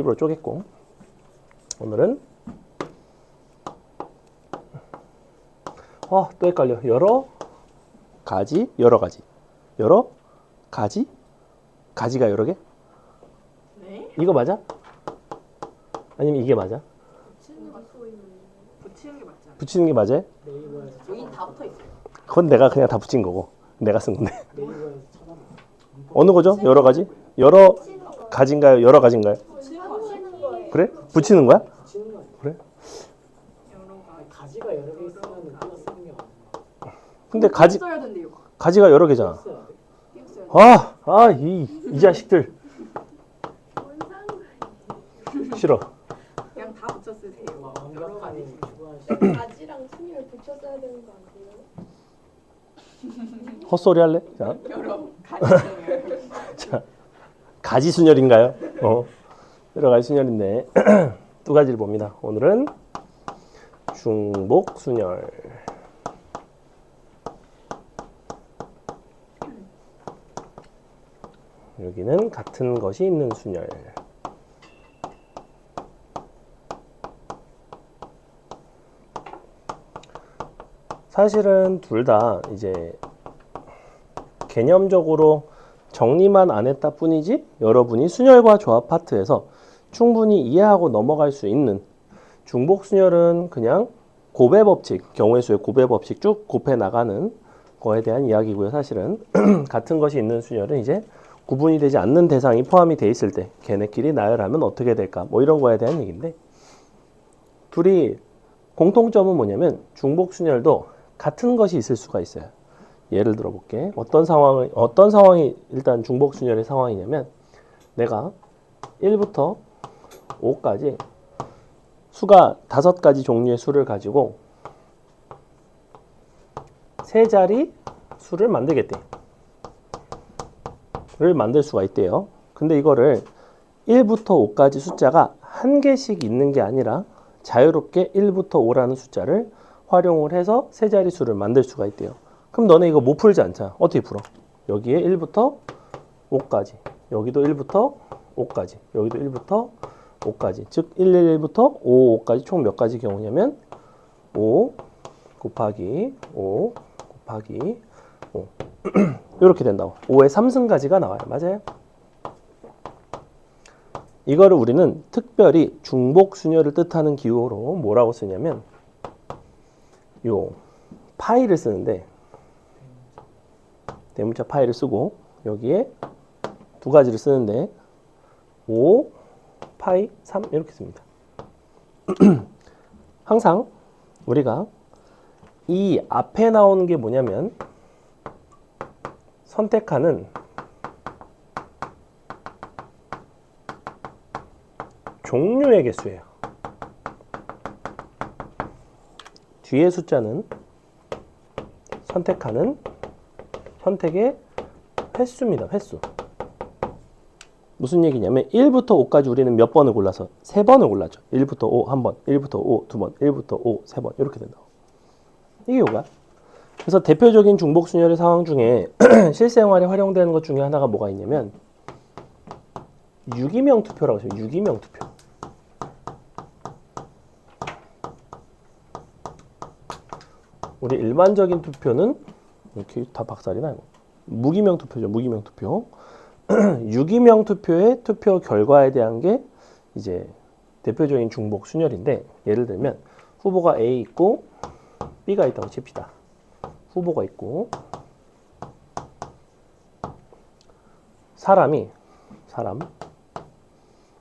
일부러 쪼갰고. 오늘은 또 헷갈려. 여러 가지, 여러 가지. 여러 가지? 가지가 여러 개? 네? 이거 맞아? 아니면 이게 맞아? 붙이는 게 맞지 않아요? 붙이는 게 맞아요? 여기 다 붙어 있어요. 그건 내가 그냥 다 붙인 거고. 내가 쓴 건데. 어느 거죠? 여러 가지? 여러 가지인가요? 여러 가지인가요? 그래? 붙이는 거야? 그래? 가지가 여러 개 있으면 그거 쓰는 게 맞나? 근데 써야 된대요. 가지가 여러 개잖아. 써야 돼. 이 자식들. 싫어. 그냥 다 붙여 쓰세요. 여러 가지. 가지랑 순위를 붙여 써야 되는 거 아니에요? 헛소리 할래? 자, 여러 가지. 자, 가지 순열인가요? 여러 가지 순열인데 두 가지를 봅니다. 오늘은 중복 순열. 여기는 같은 것이 있는 순열. 사실은 둘 다 이제 개념적으로 정리만 안 했다 뿐이지 여러분이 순열과 조합 파트에서 충분히 이해하고 넘어갈 수 있는 중복 순열은 그냥 곱의 법칙, 경우의 수의 곱의 법칙 쭉 곱해 나가는 거에 대한 이야기고요. 사실은 같은 것이 있는 순열은 이제 구분이 되지 않는 대상이 포함이 돼 있을 때 걔네끼리 나열하면 어떻게 될까 뭐 이런 거에 대한 얘기인데 둘이 공통점은 뭐냐면 중복 순열도 같은 것이 있을 수가 있어요. 예를 들어 볼게. 어떤 상황이 일단 중복 순열의 상황이냐면 내가 1부터 5까지 수가 5가지 종류의 수를 가지고 세 자리 수를 만들겠대. 를 만들 수가 있대요. 근데 이거를 1부터 5까지 숫자가 한 개씩 있는 게 아니라 자유롭게 1부터 5라는 숫자를 활용을 해서 세 자리 수를 만들 수가 있대요. 그럼 너네 이거 못 풀지 않잖아. 어떻게 풀어? 여기에 1부터 5까지, 여기도 1부터 5까지, 여기도 1부터 5까지. 즉 111부터 55까지 총 몇 가지 경우냐면 5 곱하기 5 곱하기 5 이렇게 된다고. 5의 3승까지가 나와요. 맞아요? 이거를 우리는 특별히 중복 순열을 뜻하는 기호로 뭐라고 쓰냐면 요 파이를 쓰는데 대문자 파이를 쓰고 여기에 두 가지를 쓰는데 5 파이 3 이렇게 씁니다. 항상 우리가 이 앞에 나오는 게 뭐냐면 선택하는 종류의 개수예요. 뒤에 숫자는 선택하는 선택의 횟수입니다. 횟수. 무슨 얘기냐면 1부터 5까지 우리는 몇 번을 골라서 3번을 골랐죠. 1부터 5 1번, 1부터 5 2번, 1부터 5 3번 이렇게 된다고. 이게 요가. 그래서 대표적인 중복 순열의 상황 중에 실생활에 활용되는 것 중에 하나가 뭐가 있냐면 유기명 투표라고 해요. 유기명 투표. 우리 일반적인 투표는 이렇게 다 박살이나 이거. 무기명 투표죠. 무기명 투표. 유기명 투표의 투표 결과에 대한 게 이제 대표적인 중복 순열인데 예를 들면 후보가 A 있고 B가 있다고 칩시다. 후보가 있고 사람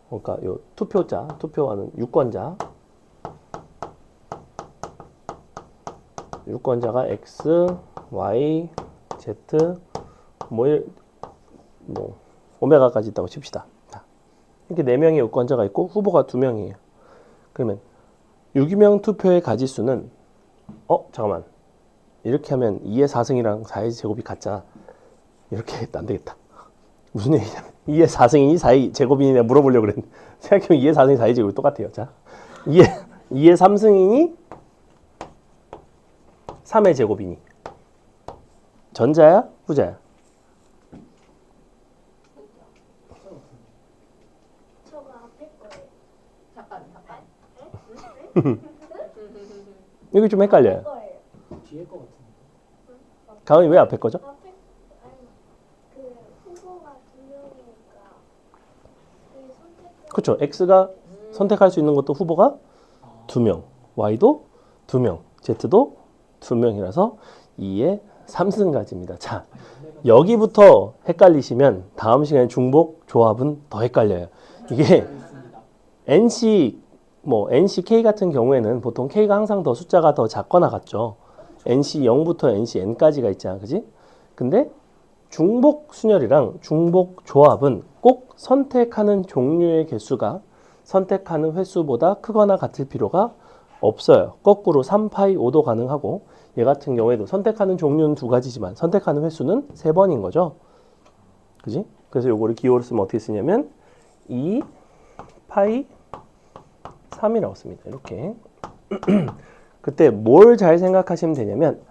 그러니까 요 투표하는 유권자가 X, Y, Z 뭐 오메가까지 있다고 칩시다. 이렇게 4명의 유권자가 있고 후보가 2명이에요. 그러면 유기명 투표의 가지수는 잠깐만. 이렇게 하면 2의 4승이랑 4의 제곱이 같잖아. 이렇게 해도 안 되겠다. 무슨 얘기냐면 2의 4승이니 4의 제곱이냐 물어보려고 그랬는데 생각해보면 2의 4승이 4의 제곱이 똑같아요. 자, 2의 3승이니 3의 제곱이니 전자야? 후자야? 저거 앞에 거예요. 이게 좀 헷갈려요. 거예요. 뒤에 거 같은데. 가은이 왜 앞에 거죠? 앞에 아니 그 후보가 두 명이니까 그 선택. 그렇죠. X가 선택할 수 있는 것도 후보가 2명, Y도 2명, Z도 2명이라서 2의 3승가지입니다. 자, 여기부터 헷갈리시면 다음 시간에 중복 조합은 더 헷갈려요. 이게 NCK 같은 경우에는 보통 K가 항상 더 숫자가 더 작거나 같죠. NC 0부터 NC N까지가 있잖아, 그지? 근데 중복 순열이랑 중복 조합은 꼭 선택하는 종류의 개수가 선택하는 횟수보다 크거나 같을 필요가 없어요. 거꾸로 3파이 5도 가능하고 얘 같은 경우에도 선택하는 종류는 2가지지만 선택하는 횟수는 3번인 거죠. 그지? 그래서 요거를 기호로 쓰면 어떻게 쓰냐면 2파이 3이라고 씁니다. 이렇게. 그때 뭘 잘 생각하시면 되냐면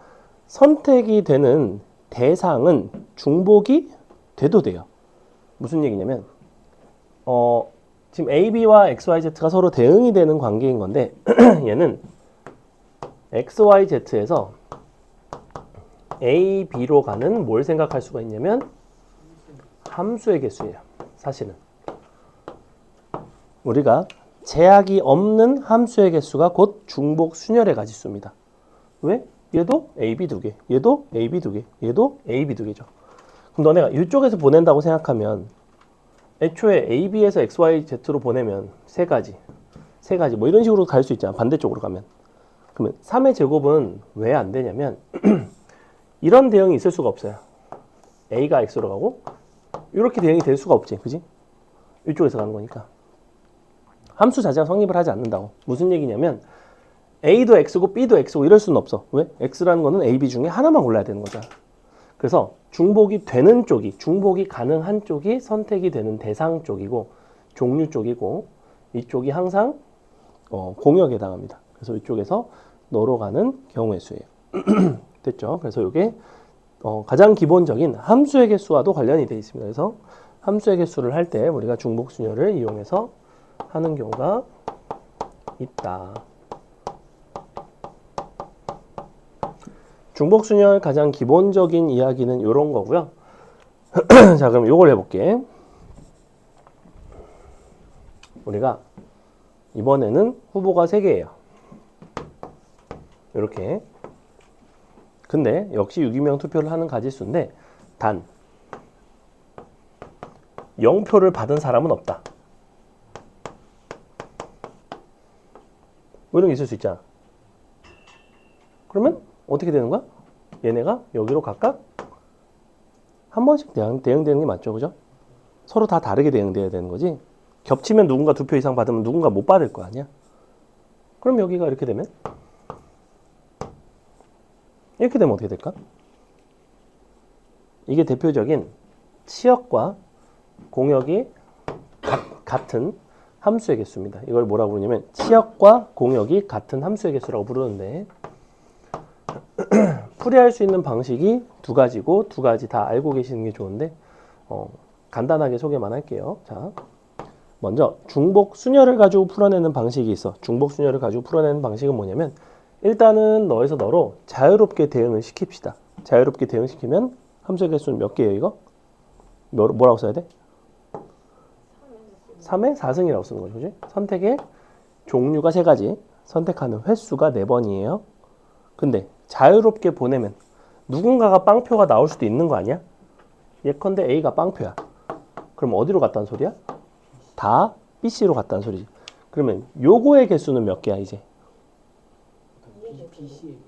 선택이 되는 대상은 중복이 돼도 돼요. 무슨 얘기냐면 지금 A, B와 X, Y, Z가 서로 대응이 되는 관계인 건데 얘는 X, Y, Z에서 A, B로 가는 뭘 생각할 수가 있냐면 함수의 개수예요. 사실은 우리가 제약이 없는 함수의 개수가 곧 중복 순열의 가지수입니다. 왜? 얘도 AB 2개, 얘도 AB 2개, 얘도 AB 2개죠. 그럼 너네가 이쪽에서 보낸다고 생각하면 애초에 AB에서 XYZ로 보내면 3가지 뭐 이런 식으로 갈 수 있잖아. 반대쪽으로 가면. 그러면 3의 제곱은 왜 안 되냐면 이런 대응이 있을 수가 없어요. A가 X로 가고 이렇게 대응이 될 수가 없지. 그지? 이쪽에서 가는 거니까. 함수 자체가 성립을 하지 않는다고. 무슨 얘기냐면 A도 X고 B도 X고 이럴 수는 없어. 왜? X라는 거는 A, B 중에 하나만 골라야 되는 거잖아. 그래서 중복이 되는 쪽이, 중복이 가능한 쪽이 선택이 되는 대상 쪽이고 종류 쪽이고 이쪽이 항상 공역에 해당합니다. 그래서 이쪽에서 너로 가는 경우의 수예요. 됐죠? 그래서 이게 가장 기본적인 함수의 개수와도 관련이 되어 있습니다. 그래서 함수의 개수를 할 때 우리가 중복 순열을 이용해서 하는 경우가 있다. 중복 순열 가장 기본적인 이야기는 이런 거고요. 자, 그럼 이걸 해볼게. 우리가 이번에는 후보가 3개예요. 이렇게. 근데 역시 유기명 투표를 하는 가지수인데 단 0표를 받은 사람은 없다. 뭐 이런 게 있을 수 있잖아. 그러면 어떻게 되는 거야? 얘네가 여기로 각각 한 번씩 대응되는 게 맞죠, 그죠? 서로 다 다르게 대응돼야 되는 거지. 겹치면 누군가 2표 이상 받으면 누군가 못 받을 거 아니야. 그럼 여기가 이렇게 되면 어떻게 될까? 이게 대표적인 치역과 공역이 같은 함수의 개수입니다. 이걸 뭐라고 부르냐면 치역과 공역이 같은 함수의 개수라고 부르는데 풀이할 수 있는 방식이 2가지고 2가지 다 알고 계시는 게 좋은데 간단하게 소개만 할게요. 자, 먼저 중복 순열을 가지고 풀어내는 방식이 있어. 중복 순열을 가지고 풀어내는 방식은 뭐냐면 일단은 너에서 너로 자유롭게 대응을 시킵시다. 자유롭게 대응시키면 함수의 개수는 몇 개예요, 이거? 뭐라고 써야 돼? 3의 4승이라고 쓰는 거죠. 그지? 선택의 종류가 3가지, 선택하는 횟수가 4번이에요. 근데 자유롭게 보내면 누군가가 빵표가 나올 수도 있는 거 아니야? 예컨대 A가 빵표야. 그럼 어디로 갔다는 소리야? 다 BC로 갔다는 소리지. 그러면 요거의 개수는 몇 개야, 이제? BC의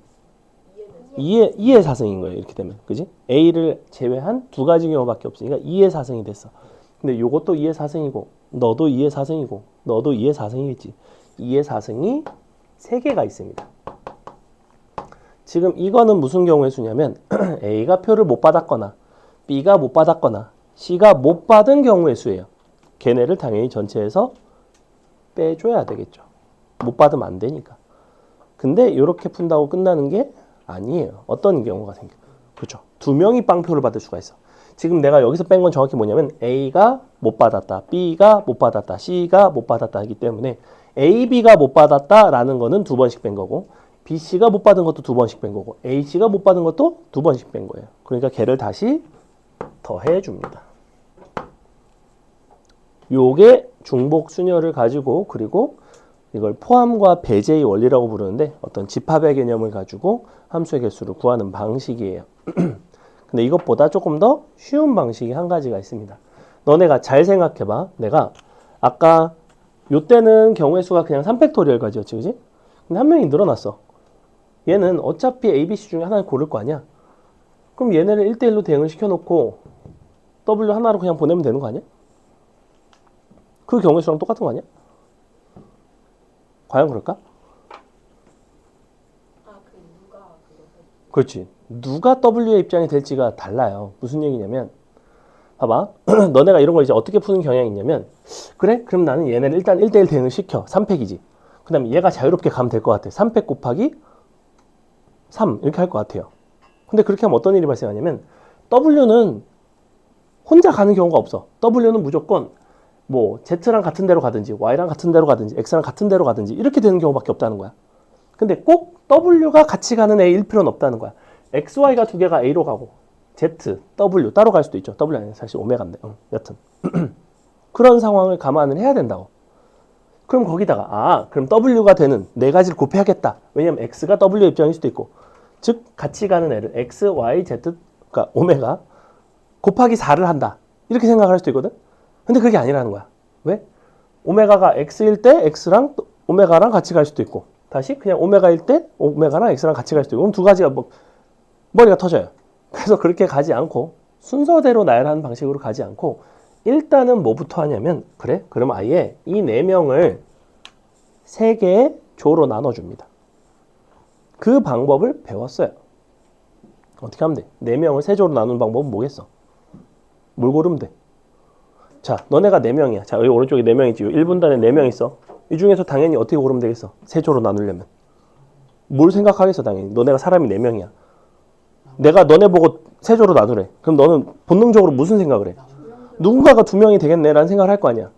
2의 4승인 거예요, 이렇게 되면. 그지? A를 제외한 2가지 경우밖에 없으니까 2의 4승이 됐어. 근데 요것도 2의 4승이고 너도 2의 4승이고 너도 2의 4승이겠지. 2의 4승이 3개가 있습니다. 지금 이거는 무슨 경우의 수냐면 A가 표를 못 받았거나 B가 못 받았거나 C가 못 받은 경우의 수예요. 걔네를 당연히 전체에서 빼줘야 되겠죠. 못 받으면 안 되니까. 근데 이렇게 푼다고 끝나는 게 아니에요. 어떤 경우가 생겨? 그렇죠. 2명이 빵표를 받을 수가 있어. 지금 내가 여기서 뺀 건 정확히 뭐냐면 A가 못 받았다, B가 못 받았다, C가 못 받았다 하기 때문에 AB가 못 받았다라는 거는 2번씩 뺀 거고 BC가 못 받은 것도 2번씩 뺀 거고 H가 못 받은 것도 2번씩 뺀 거예요. 그러니까 걔를 다시 더해 줍니다. 요게 중복 수녀를 가지고 그리고 이걸 포함과 배제의 원리라고 부르는데 어떤 집합의 개념을 가지고 함수의 개수를 구하는 방식이에요. 근데 이것보다 조금 더 쉬운 방식이 한 가지가 있습니다. 너네가 잘 생각해봐. 내가 아까 요때는 경우의 수가 그냥 3팩토리얼 가지였지, 그지? 근데 한 명이 늘어났어. 얘는 어차피 A, B, C 중에 하나를 고를 거 아니야? 그럼 얘네를 1대1로 대응을 시켜놓고 W 하나로 그냥 보내면 되는 거 아니야? 그 경우의 수랑 똑같은 거 아니야? 과연 그럴까? 그렇지. 누가 W의 입장이 될지가 달라요. 무슨 얘기냐면 봐봐. 너네가 이런 걸 이제 어떻게 푸는 경향이 있냐면 그래? 그럼 나는 얘네를 일단 1대1 대응을 시켜. 3팩이지. 그 다음에 얘가 자유롭게 가면 될 것 같아. 3팩 곱하기 3 이렇게 할 것 같아요. 근데 그렇게 하면 어떤 일이 발생하냐면 W는 혼자 가는 경우가 없어. W는 무조건 뭐 Z랑 같은 데로 가든지 Y랑 같은 데로 가든지 X랑 같은 데로 가든지 이렇게 되는 경우밖에 없다는 거야. 근데 꼭 W가 같이 가는 A일 필요는 없다는 거야. X, Y가 두 개가 A로 가고 Z, W 따로 갈 수도 있죠. W 아니라 사실 오메가인데 여튼 그런 상황을 감안을 해야 된다고. 그럼 거기다가 그럼 W가 되는 네 가지를 곱해야겠다. 왜냐면 X가 W 입장일 수도 있고 즉 같이 가는 애를 X, Y, Z 그러니까 오메가 곱하기 4를 한다. 이렇게 생각할 수도 있거든. 근데 그게 아니라는 거야. 왜? 오메가가 X일 때 X랑 오메가랑 같이 갈 수도 있고 다시 그냥 오메가일 때 오메가랑 X랑 같이 갈 수도 있고 그럼 두 가지가 뭐 머리가 터져요. 그래서 그렇게 가지 않고 순서대로 나열하는 방식으로 가지 않고 일단은 뭐부터 하냐면 그래? 그럼 아예 이 4명을 3개의 조로 나눠줍니다. 그 방법을 배웠어요. 어떻게 하면 돼? 4명을 3조로 나누는 방법은 뭐겠어? 뭘 고르면 돼? 자, 너네가 4명이야. 자, 여기 오른쪽에 4명 있지. 1분단에 4명 있어. 이 중에서 당연히 어떻게 고르면 되겠어? 3조로 나누려면. 뭘 생각하겠어, 당연히. 너네가 사람이 4명이야. 내가 너네 보고 3조로 나누래. 그럼 너는 본능적으로 무슨 생각을 해? 누군가가 2명이 되겠네라는 생각을 할 거 아니야.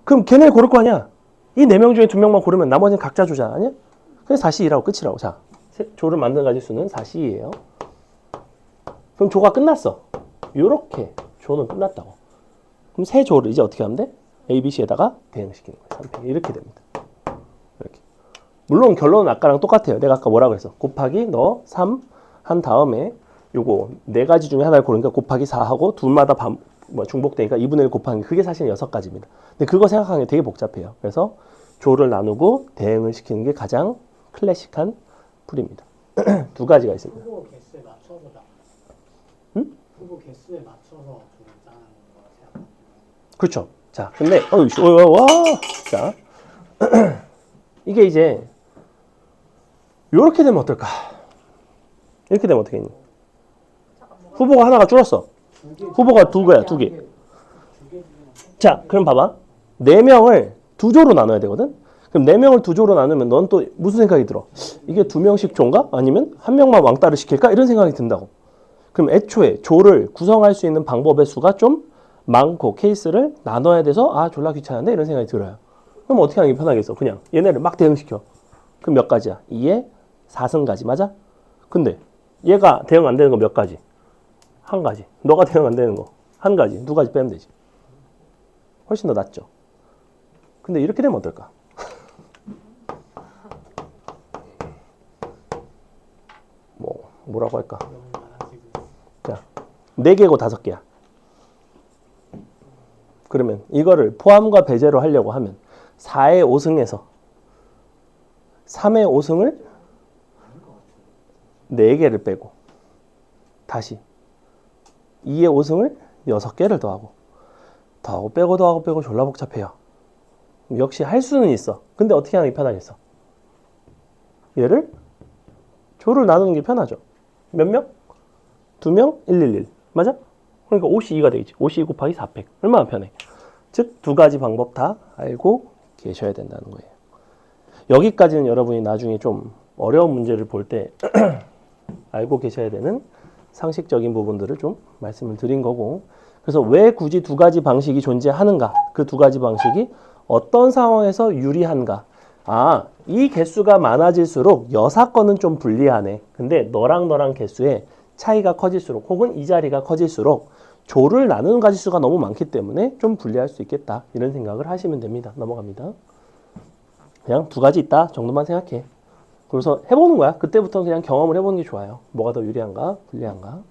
그럼 걔네 고를 거 아니야. 이 4명 중에 2명만 고르면 나머지는 각자 주자. 아니야? 그래서 4C2라고 끝이라고. 자, 조를 만든 가지 수는 4C이에요. 그럼 조가 끝났어. 요렇게 조는 끝났다고. 그럼 세 조를 이제 어떻게 하면 돼? A, B, C에다가 대응시키는 거예요. 3팩. 이렇게 됩니다. 이렇게. 물론 결론은 아까랑 똑같아요. 내가 아까 뭐라 그랬어? 곱하기 너 3 한 다음에 요거 4가지 중에 하나를 고르니까 곱하기 4하고 둘마다 중복되니까 2분의 1 곱하기 그게 사실은 6가지입니다. 근데 그거 생각하는 게 되게 복잡해요. 그래서 조를 나누고 대응을 시키는 게 가장 클래식한 풀입니다. 2가지가 있습니다. 후보 개수에 맞춰서 응? 후보 개수에 맞춰서 조를 짜는 거라 생각합니다. 그렇죠. 자, 근데 와, 자, 이게 이제 요렇게 되면 어떨까? 이렇게 되면 어떻게 했니? 후보가 하나가 줄었어. 후보가 2개야, 2개. 자, 그럼 봐봐. 4명을 2조로 나눠야 되거든? 그럼 4명을 2조로 나누면 넌 또 무슨 생각이 들어? 이게 2명씩 조인가? 아니면 한 명만 왕따를 시킬까? 이런 생각이 든다고. 그럼 애초에 조를 구성할 수 있는 방법의 수가 좀 많고 케이스를 나눠야 돼서 졸라 귀찮은데 이런 생각이 들어요. 그럼 어떻게 하는 게 편하겠어? 그냥 얘네를 막 대응시켜. 그럼 몇 가지야? 2에 4승가지 맞아? 근데 얘가 대응 안 되는 거 몇 가지? 한 가지. 너가 대응 안 되는 거 한 가지. 2가지 빼면 되지. 훨씬 더 낫죠. 근데 이렇게 되면 어떨까? 뭐라고 할까? 자, 4개고 5개야. 그러면 이거를 포함과 배제로 하려고 하면 4의 5승에서 3의 5승을 4개를 빼고 다시 2의 5승을 6개를 더하고 빼고 졸라 복잡해요. 역시 할 수는 있어. 근데 어떻게 하는 게 편하겠어? 얘를 조를 나누는 게 편하죠. 몇 명? 2명? 111. 맞아? 그러니까 52가 되겠지. 52 곱하기 4팩. 얼마나 편해. 즉 2가지 방법 다 알고 계셔야 된다는 거예요. 여기까지는 여러분이 나중에 좀 어려운 문제를 볼 때 알고 계셔야 되는 상식적인 부분들을 좀 말씀을 드린 거고, 그래서 왜 굳이 2가지 방식이 존재하는가, 그 2가지 방식이 어떤 상황에서 유리한가? 아, 이 개수가 많아질수록 여사건은 좀 불리하네. 근데 너랑 개수의 차이가 커질수록 혹은 이 자리가 커질수록 조를 나누는 가지수가 너무 많기 때문에 좀 불리할 수 있겠다. 이런 생각을 하시면 됩니다. 넘어갑니다. 그냥 두 가지 있다 정도만 생각해. 그래서 해보는 거야. 그때부터 그냥 경험을 해보는 게 좋아요. 뭐가 더 유리한가, 불리한가.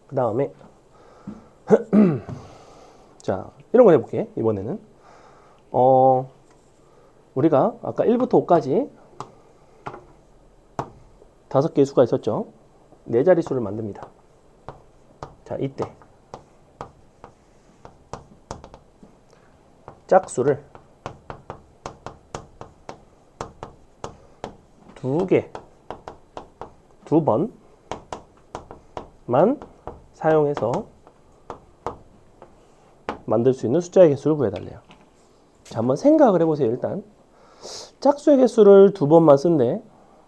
그 다음에 자, 이런 걸 해볼게. 이번에는 우리가 아까 1부터 5까지 5개의 수가 있었죠. 4자릿수를 만듭니다. 자, 이때 짝수를 2개, 2번만 사용해서 만들 수 있는 숫자의 개수를 구해달래요. 자, 한번 생각을 해보세요. 일단 짝수의 개수를 2번만 쓴대.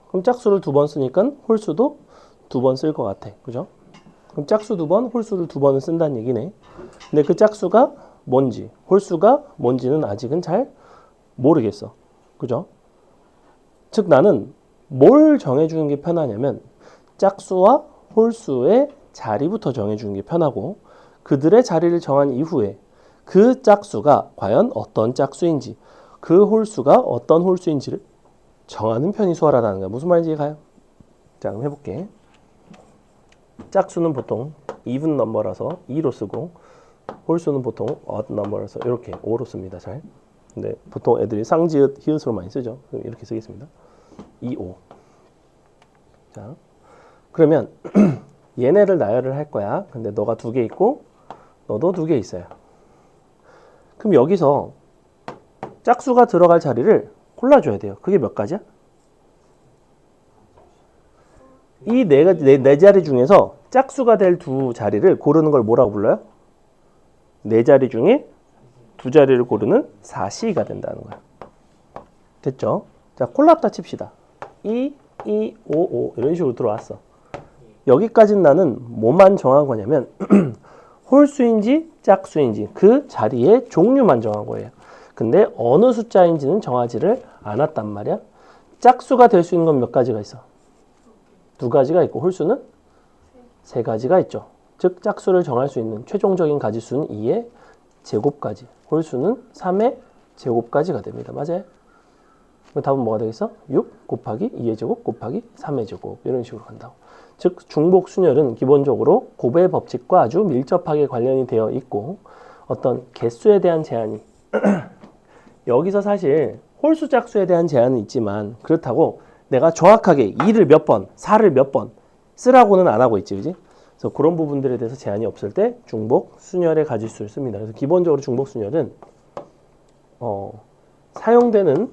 그럼 짝수를 2번 쓰니까 홀수도 2번 쓸 것 같아. 그죠? 그럼 짝수 2번, 홀수를 2번을 쓴다는 얘기네. 근데 그 짝수가 뭔지, 홀수가 뭔지는 아직은 잘 모르겠어. 그죠? 즉 나는 뭘 정해주는 게 편하냐면 짝수와 홀수의 자리부터 정해주는 게 편하고 그들의 자리를 정한 이후에 그 짝수가 과연 어떤 짝수인지 그 홀수가 어떤 홀수인지를 정하는 편이 수월하다는 거야. 무슨 말인지 가요? 자, 그럼 해볼게. 짝수는 보통 even 넘버라서 2로 쓰고 홀수는 보통 odd 넘버라서 이렇게 5로 씁니다. 잘. 근데 보통 애들이 쌍지읒, 히읗으로 많이 쓰죠. 그럼 이렇게 쓰겠습니다. 2, 5. 자, 그러면 얘네를 나열을 할 거야. 근데 너가 2개 있고 너도 2개 있어요. 그럼 여기서 짝수가 들어갈 자리를 골라줘야 돼요. 그게 몇 가지야? 이 네 자리 중에서 짝수가 될 2자리를 고르는 걸 뭐라고 불러요? 4자리 중에 2자리를 고르는 4C가 된다는 거야. 됐죠? 자, 콜라다 칩시다. 2, 2, 5, 5 이런 식으로 들어왔어. 여기까지는 나는 뭐만 정한 거냐면 홀수인지 짝수인지 그 자리의 종류만 정한 거예요. 근데 어느 숫자인지는 정하지를 않았단 말이야. 짝수가 될 수 있는 건 몇 가지가 있어? 2가지가 있고 홀수는 3가지가 있죠. 즉 짝수를 정할 수 있는 최종적인 가지수는 2의 제곱까지, 홀수는 3의 제곱까지가 됩니다. 맞아요? 그 답은 뭐가 되겠어? 6 곱하기 2의 제곱 곱하기 3의 제곱 이런 식으로 간다고. 즉 중복 순열은 기본적으로 곱의 법칙과 아주 밀접하게 관련이 되어 있고 어떤 개수에 대한 제한이 여기서 사실 홀수 짝수에 대한 제한은 있지만 그렇다고 내가 정확하게 2를 몇 번, 4를 몇 번 쓰라고는 안 하고 있지, 그지? 그래서 그런 부분들에 대해서 제한이 없을 때 중복 순열의 가지수를 씁니다. 그래서 기본적으로 중복 순열은 사용되는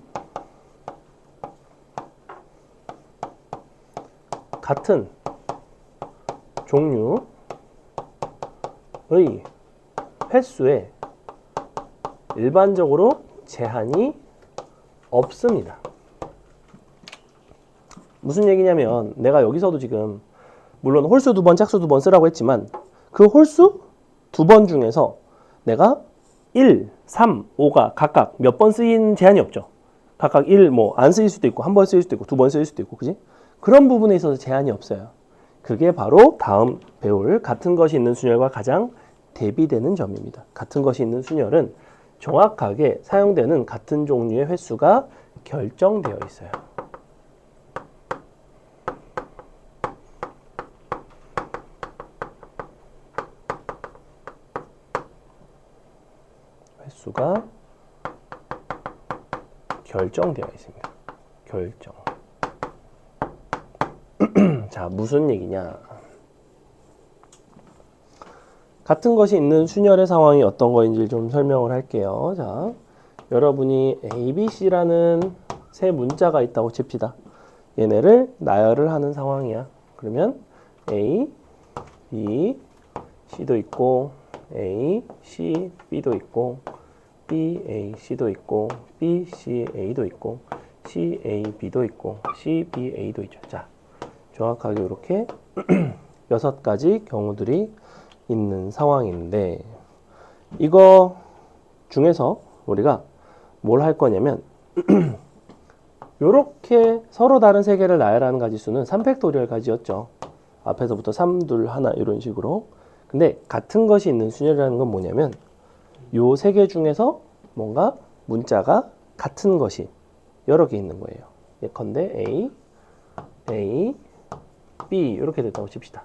같은 종류의 횟수에 일반적으로 제한이 없습니다. 무슨 얘기냐면 내가 여기서도 지금 물론 홀수 2번, 짝수 2번 쓰라고 했지만 그 홀수 2번 중에서 내가 1, 3, 5가 각각 몇 번 쓰인 제한이 없죠. 각각 1, 안 쓰일 수도 있고 한 번 쓰일 수도 있고 2번 쓰일 수도 있고, 그지? 그런 부분에 있어서 제한이 없어요. 그게 바로 다음 배울 같은 것이 있는 순열과 가장 대비되는 점입니다. 같은 것이 있는 순열은 정확하게 사용되는 같은 종류의 횟수가 결정되어 있어요. 횟수가 결정되어 있습니다. 결정. 자, 무슨 얘기냐? 같은 것이 있는 순열의 상황이 어떤 거인지 좀 설명을 할게요. 자, 여러분이 A, B, C라는 세 문자가 있다고 칩시다. 얘네를 나열을 하는 상황이야. 그러면 A, B, C도 있고 A, C, B도 있고 B, A, C도 있고 B, C, A도 있고 C, A, B도 있고 C, B, A도 있죠. 자, 정확하게 이렇게 6가지 경우들이 있는 상황인데 이거 중에서 우리가 뭘 할 거냐면 요렇게 서로 다른 세 개를 나열하는 가지수는 3팩토리얼 가지였죠. 앞에서부터 3, 2, 1 이런 식으로. 근데 같은 것이 있는 순열이라는 건 뭐냐면 요 세 개 중에서 뭔가 문자가 같은 것이 여러 개 있는 거예요. 예컨대 A, A, B 이렇게 됐다고 칩시다.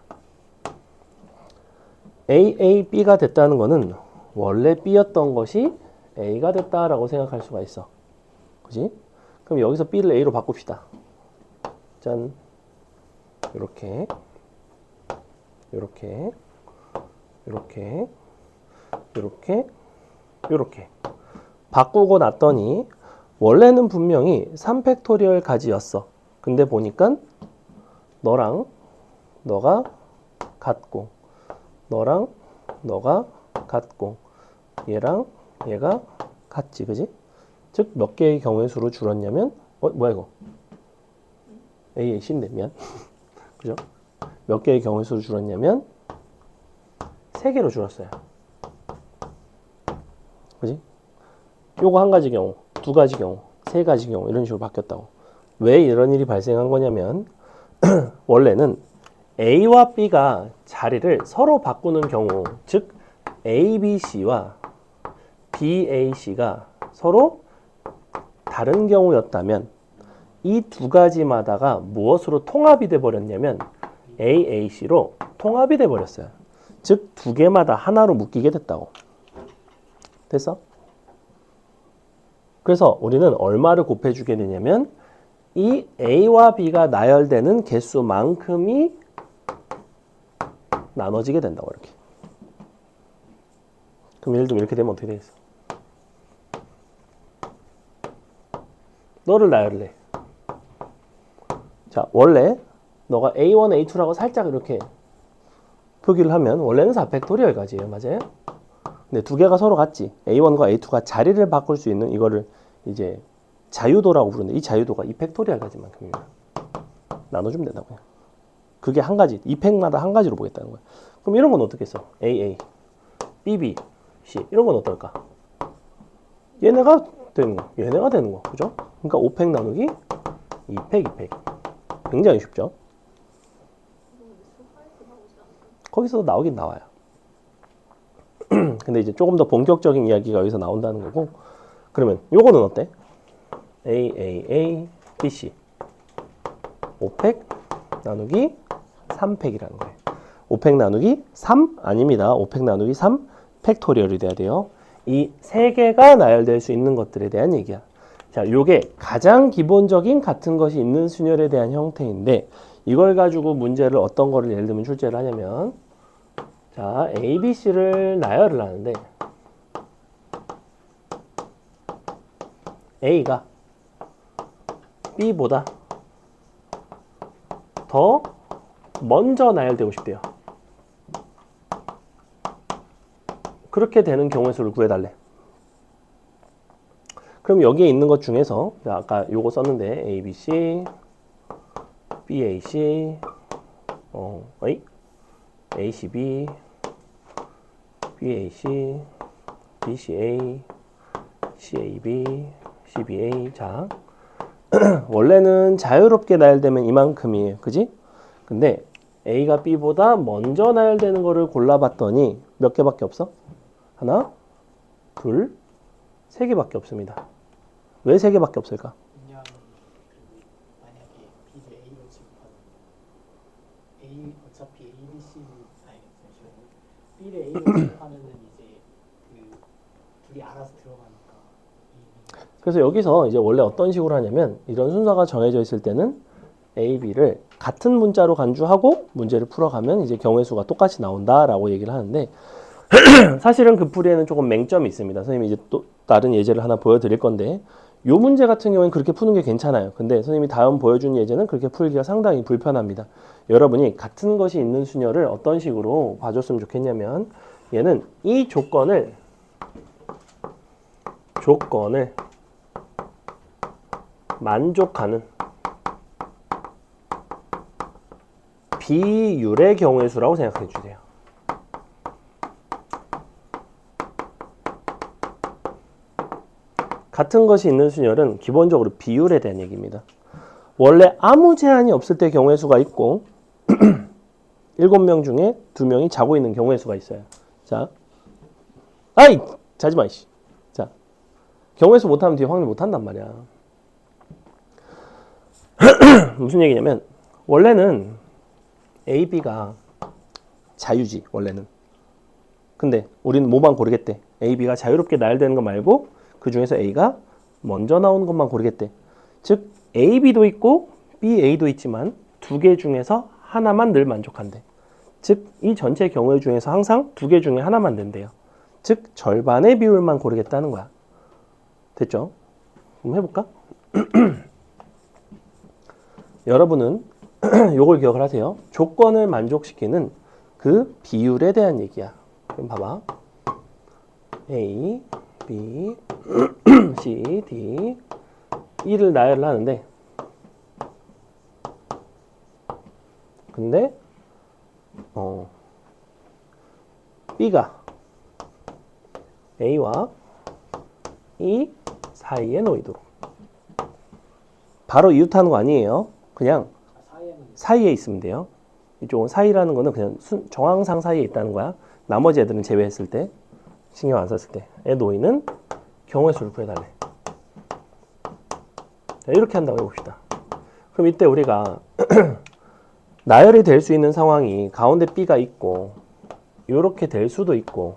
A, A, B가 됐다는 거는 원래 B였던 것이 A가 됐다라고 생각할 수가 있어. 그지? 그럼 여기서 B를 A로 바꿉시다. 짠. 요렇게. 요렇게. 요렇게. 요렇게. 요렇게. 바꾸고 났더니 원래는 분명히 3팩토리얼 가지였어. 근데 보니까 너랑 너가 같고 너랑 너가 같고 얘랑 얘가 같지, 그지? 즉 몇 개의 경우의 수로 줄었냐면 뭐야 이거? A, C인데 미안. 그죠? 몇 개의 경우의 수로 줄었냐면 3개로 줄었어요. 그지? 요거 한 가지 경우, 두 가지 경우, 세 가지 경우 이런 식으로 바뀌었다고. 왜 이런 일이 발생한 거냐면 원래는 A와 B가 자리를 서로 바꾸는 경우, 즉 A, B, C와 B, A, C가 서로 다른 경우였다면 이 두 가지마다가 무엇으로 통합이 돼 버렸냐면 A, A, C로 통합이 돼 버렸어요. 즉 두 개마다 하나로 묶이게 됐다고. 됐어? 그래서 우리는 얼마를 곱해주게 되냐면 이 A와 B가 나열되는 개수만큼이 나눠지게 된다고 이렇게. 그럼 예를 들면 이렇게 되면 어떻게 되겠어? 너를 나열해. 자, 원래 너가 A1, A2라고 살짝 이렇게 표기를 하면 원래는 4팩토리얼 가지예요. 맞아요? 근데 두 개가 서로 같지. A1과 A2가 자리를 바꿀 수 있는 이거를 이제 자유도라고 부르는데 이 자유도가 2팩토리얼 가지만큼입니다. 나눠주면 된다고 그냥. 그게 한 가지, 2팩마다 한 가지로 보겠다는 거야. 그럼 이런 건 어떻겠어? AA, BB, C 이런 건 어떨까? 얘네가 되는 거, 얘네가 되는 거, 그죠? 그러니까 5팩 나누기 2팩, 2팩. 굉장히 쉽죠? 거기서 나오긴 나와요. 근데 이제 조금 더 본격적인 이야기가 여기서 나온다는 거고, 그러면 요거는 어때? A, A, A, B, C 5팩 나누기 3팩이라는 거예요. 5팩 나누기 3? 아닙니다. 5팩 나누기 3 팩토리얼이 돼야 돼요. 이 세 개가 나열될 수 있는 것들에 대한 얘기야. 자, 요게 가장 기본적인 같은 것이 있는 순열에 대한 형태인데 이걸 가지고 문제를 어떤 거를 예를 들면 출제를 하냐면 자, A, B, C를 나열을 하는데 A가 B보다 더 먼저 나열되고 싶대요. 그렇게 되는 경우의 수를 구해달래. 그럼 여기에 있는 것 중에서 아까 요거 썼는데 A, B, C, B, A, C, A, C, B, B, A, C, B, C, A, C, A, B, C, B, A. 자, 원래는 자유롭게 나열되면 이만큼이에요. 그지? 근데 A가 B보다 먼저 나열되는 거를 골라봤더니 몇 개밖에 없어? 하나, 둘, 세 개밖에 없습니다. 왜 세 개밖에 없을까? 왜냐하면 만약에 B를 A로 취급하면 A 어차피 A, B, C 아니 잠시만요. B를 A로 취급하면은 이제 그 둘이 알아서 들어가니까. 그래서 여기서 이제 원래 어떤 식으로 하냐면 이런 순서가 정해져 있을 때는 A, B를 같은 문자로 간주하고 문제를 풀어가면 이제 경우의 수가 똑같이 나온다라고 얘기를 하는데 사실은 그 풀이에는 조금 맹점이 있습니다. 선생님이 이제 또 다른 예제를 하나 보여드릴 건데 요 문제 같은 경우는 그렇게 푸는 게 괜찮아요. 근데 선생님이 다음 보여준 예제는 그렇게 풀기가 상당히 불편합니다. 여러분이 같은 것이 있는 순열을 어떤 식으로 봐줬으면 좋겠냐면 얘는 이 조건을 만족하는 비율의 경우의 수라고 생각해 주세요. 같은 것이 있는 순열은 기본적으로 비율에 대한 얘기입니다. 원래 아무 제한이 없을 때 경우의 수가 있고 7명 중에 2명이 자고 있는 경우의 수가 있어요. 자, 아이! 자지 마, 이씨. 자, 경우의 수 못하면 뒤에 확률 못한단 말이야. 무슨 얘기냐면 원래는 A, B가 자유지, 원래는. 근데 우리는 뭐만 고르겠대? A, B가 자유롭게 나열되는 거 말고 그 중에서 A가 먼저 나오는 것만 고르겠대. 즉 A, B도 있고 B, A도 있지만 두 개 중에서 하나만 늘 만족한대. 즉 이 전체 경우의 중에서 항상 두 개 중에 하나만 된대요. 즉 절반의 비율만 고르겠다는 거야. 됐죠? 그럼 해볼까? 여러분은 요걸 기억을 하세요. 조건을 만족시키는 그 비율에 대한 얘기야. 그럼 봐봐. A, B, C, D, E를 나열을 하는데 근데 B가 A와 E 사이에 놓이도록. 바로 이웃하는 거 아니에요. 그냥 사이에 있으면 돼요. 이쪽은 사이라는 거는 그냥 정황상 사이에 있다는 거야. 나머지 애들은 제외했을 때, 신경 안 썼을 때에 놓이는 경우의 수를 구해달래. 자, 이렇게 한다고 해봅시다. 그럼 이때 우리가 나열이 될 수 있는 상황이 가운데 B가 있고 이렇게 될 수도 있고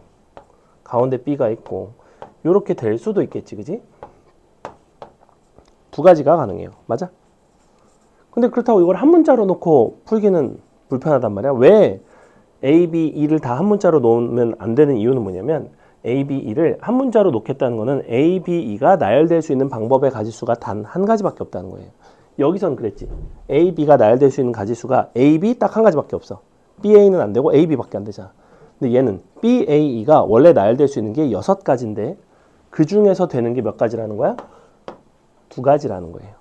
가운데 B가 있고 이렇게 될 수도 있겠지, 그지? 두 가지가 가능해요. 맞아? 근데 그렇다고 이걸 한 문자로 놓고 풀기는 불편하단 말이야. 왜 A, B, E를 다 한 문자로 놓으면 안 되는 이유는 뭐냐면 A, B, E를 한 문자로 놓겠다는 거는 A, B, E가 나열될 수 있는 방법의 가지수가 단 한 가지밖에 없다는 거예요. 여기서는 그랬지. A, B가 나열될 수 있는 가지수가 A, B 딱 한 가지밖에 없어. B, A는 안 되고 A, B밖에 안 되잖아. 근데 얘는 B, A, E가 원래 나열될 수 있는 게 6가지인데 그 중에서 되는 게 몇 가지라는 거야? 2가지라는 거예요.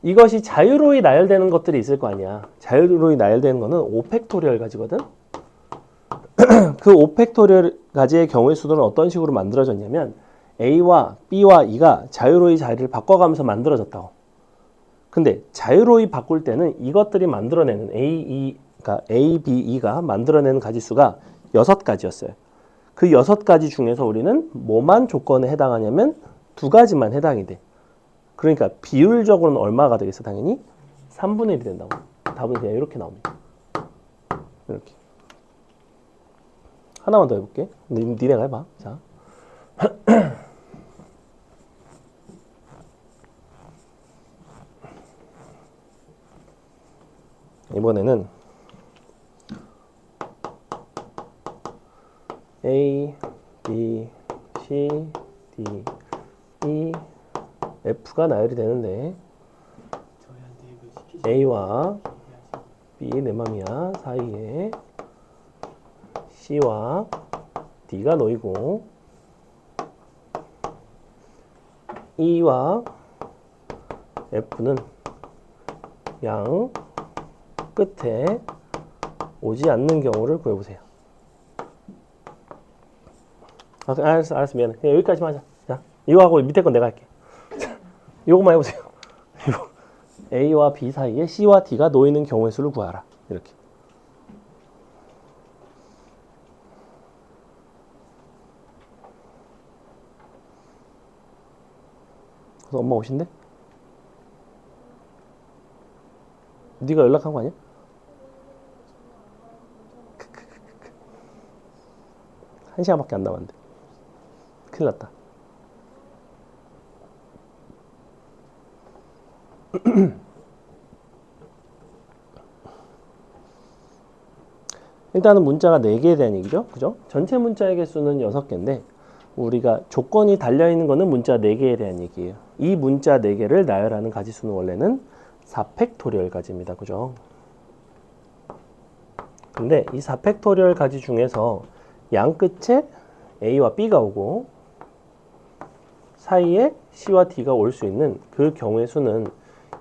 이것이 자유로이 나열되는 것들이 있을 거 아니야. 자유로이 나열되는 거는 5팩토리얼 가지거든. 그 5팩토리얼 가지의 경우의 수들은 어떤 식으로 만들어졌냐면 A와 B와 E가 자유로이 자리를 바꿔가면서 만들어졌다고. 근데 자유로이 바꿀 때는 이것들이 만들어내는 그러니까 A, B, E가 만들어내는 가지수가 6가지였어요. 그 6가지 중에서 우리는 뭐만 조건에 해당하냐면 2가지만 해당이 돼. 그러니까 비율적으로는 얼마가 되겠어? 당연히 3분의 1이 된다고. 답은 그냥 이렇게 나옵니다. 이렇게. 하나만 더 해볼게. 니네가 해봐. 자. 이번에는 A, B, C, D, E, F가 나열이 되는데 저희한테 그 시키시는 A와 B 내 맘이야 사이에 C와 D가 놓이고 E와 F는 양 끝에 오지 않는 경우를 구해보세요. 알았어 미안해. 그냥 여기까지만 하자. 자, 이거 하고 밑에 건 내가 할게. 자, 이거만 해보세요. A와 B 사이에 C와 D가 놓이는 경우의 수를 구하라. 이렇게. 그래서 엄마 오신대? 네가 연락한 거 아니야? 한 시간밖에 안 남았는데. 큰일 났다. 일단은 문자가 4개에 대한 얘기죠. 그죠? 전체 문자의 개수는 6개인데 우리가 조건이 달려있는 거는 문자 4개에 대한 얘기예요. 이 문자 4개를 나열하는 가지수는 원래는 4팩토리얼 가지입니다. 그죠? 근데 이 4팩토리얼 가지 중에서 양 끝에 A와 B가 오고 사이에 C와 D가 올 수 있는 그 경우의 수는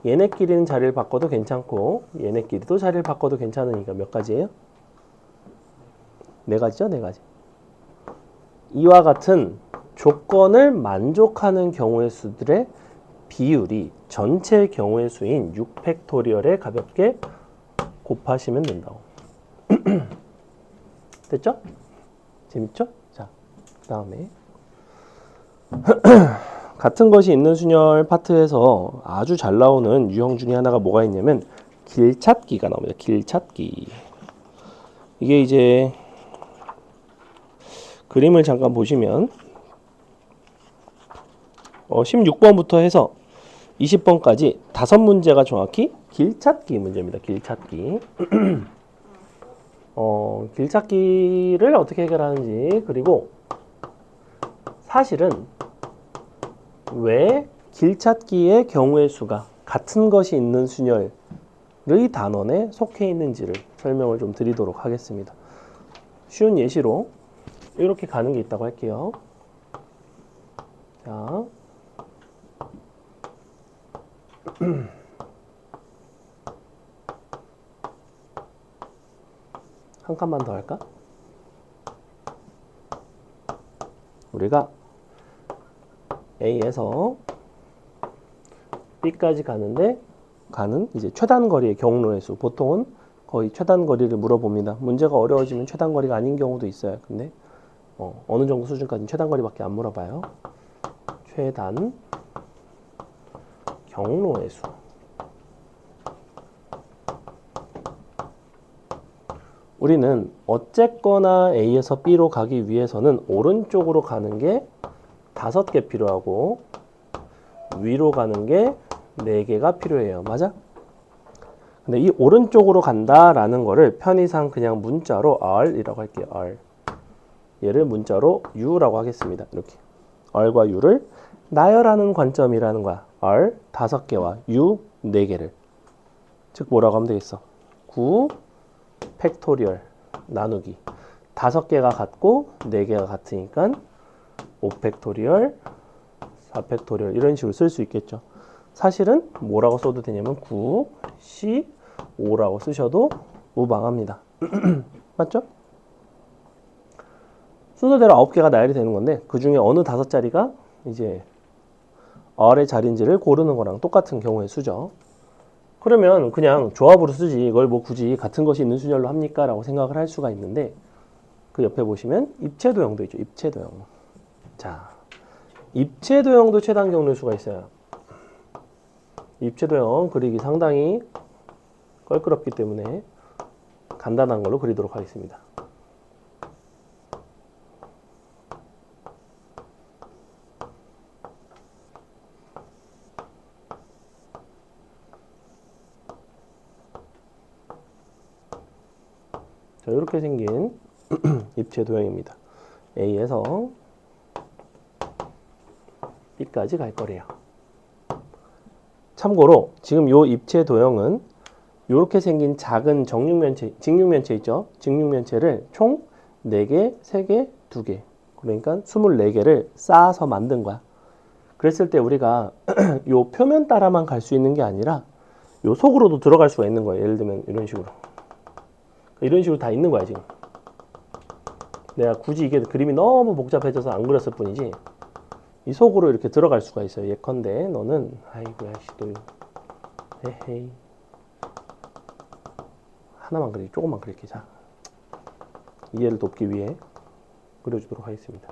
얘네끼리는 자리를 바꿔도 괜찮고 얘네끼리도 자리를 바꿔도 괜찮으니까 몇 가지예요? 4가지죠? 4가지. 이와 같은 조건을 만족하는 경우의 수들의 비율이 전체 경우의 수인 6팩토리얼에 가볍게 곱하시면 된다고. 됐죠? 재밌죠? 자, 그 다음에 같은 것이 있는 순열 파트에서 아주 잘 나오는 유형 중에 하나가 뭐가 있냐면 길찾기가 나옵니다. 길찾기. 이게 이제 그림을 잠깐 보시면 16번부터 해서 20번까지 5문제가 정확히 길찾기 문제입니다. 길찾기. 길찾기를 어떻게 해결하는지, 그리고 사실은 왜 길찾기의 경우의 수가 같은 것이 있는 순열의 단원에 속해 있는지를 설명을 좀 드리도록 하겠습니다. 쉬운 예시로 이렇게 가는 게 있다고 할게요. 자, 한 칸만 더 할까? 우리가 A에서 B까지 가는 이제 최단 거리의 경로의 수, 보통은 거의 최단 거리를 물어봅니다. 문제가 어려워지면 최단 거리가 아닌 경우도 있어요. 근데 어느 정도 수준까지는 최단 거리밖에 안 물어봐요. 최단 경로의 수. 우리는 어쨌거나 A에서 B로 가기 위해서는 오른쪽으로 가는 게 5개 필요하고 위로 가는 게 4개가 필요해요. 맞아? 근데 이 오른쪽으로 간다라는 거를 편의상 그냥 문자로 R이라고 할게요. R. 얘를 문자로 U라고 하겠습니다. 이렇게. R과 U를 나열하는 관점이라는 거야. R 5개와 U 4개를. 즉 뭐라고 하면 되겠어? 9 팩토리얼 나누기 5개가 같고 4개가 같으니까 5 팩토리얼 4 팩토리얼 이런 식으로 쓸 수 있겠죠. 사실은 뭐라고 써도 되냐면 9 C 5라고 쓰셔도 무방합니다. 맞죠? 순서대로 9개가 나열이 되는 건데 그 중에 어느 5자리가 이제 R의 자리인지를 고르는 거랑 똑같은 경우의 수죠. 그러면 그냥 조합으로 쓰지 이걸 뭐 굳이 같은 것이 있는 순열로 합니까? 라고 생각을 할 수가 있는데 그 옆에 보시면 입체도형도 있죠. 입체도형. 자, 입체도형도 최단 경로의 수가 있어요. 입체도형 그리기 상당히 껄끄럽기 때문에 간단한 걸로 그리도록 하겠습니다. 자, 이렇게 생긴 입체 도형입니다. A에서 B까지 갈 거래요. 참고로 지금 이 입체 도형은 이렇게 생긴 작은 정육면체, 직육면체 있죠? 직육면체를 총 4개, 3개, 2개 그러니까 24개를 쌓아서 만든 거야. 그랬을 때 우리가 요 표면 따라만 갈 수 있는 게 아니라 요 속으로도 들어갈 수가 있는 거예요. 예를 들면 이런 식으로. 이런 식으로 다 있는 거야 지금. 내가 굳이 이게 그림이 너무 복잡해져서 안 그렸을 뿐이지 이 속으로 이렇게 들어갈 수가 있어요. 예컨대 너는 아이고야 또 에헤이 하나만 그리기 조금만 그릴게. 자, 이해를 돕기 위해 그려주도록 하겠습니다.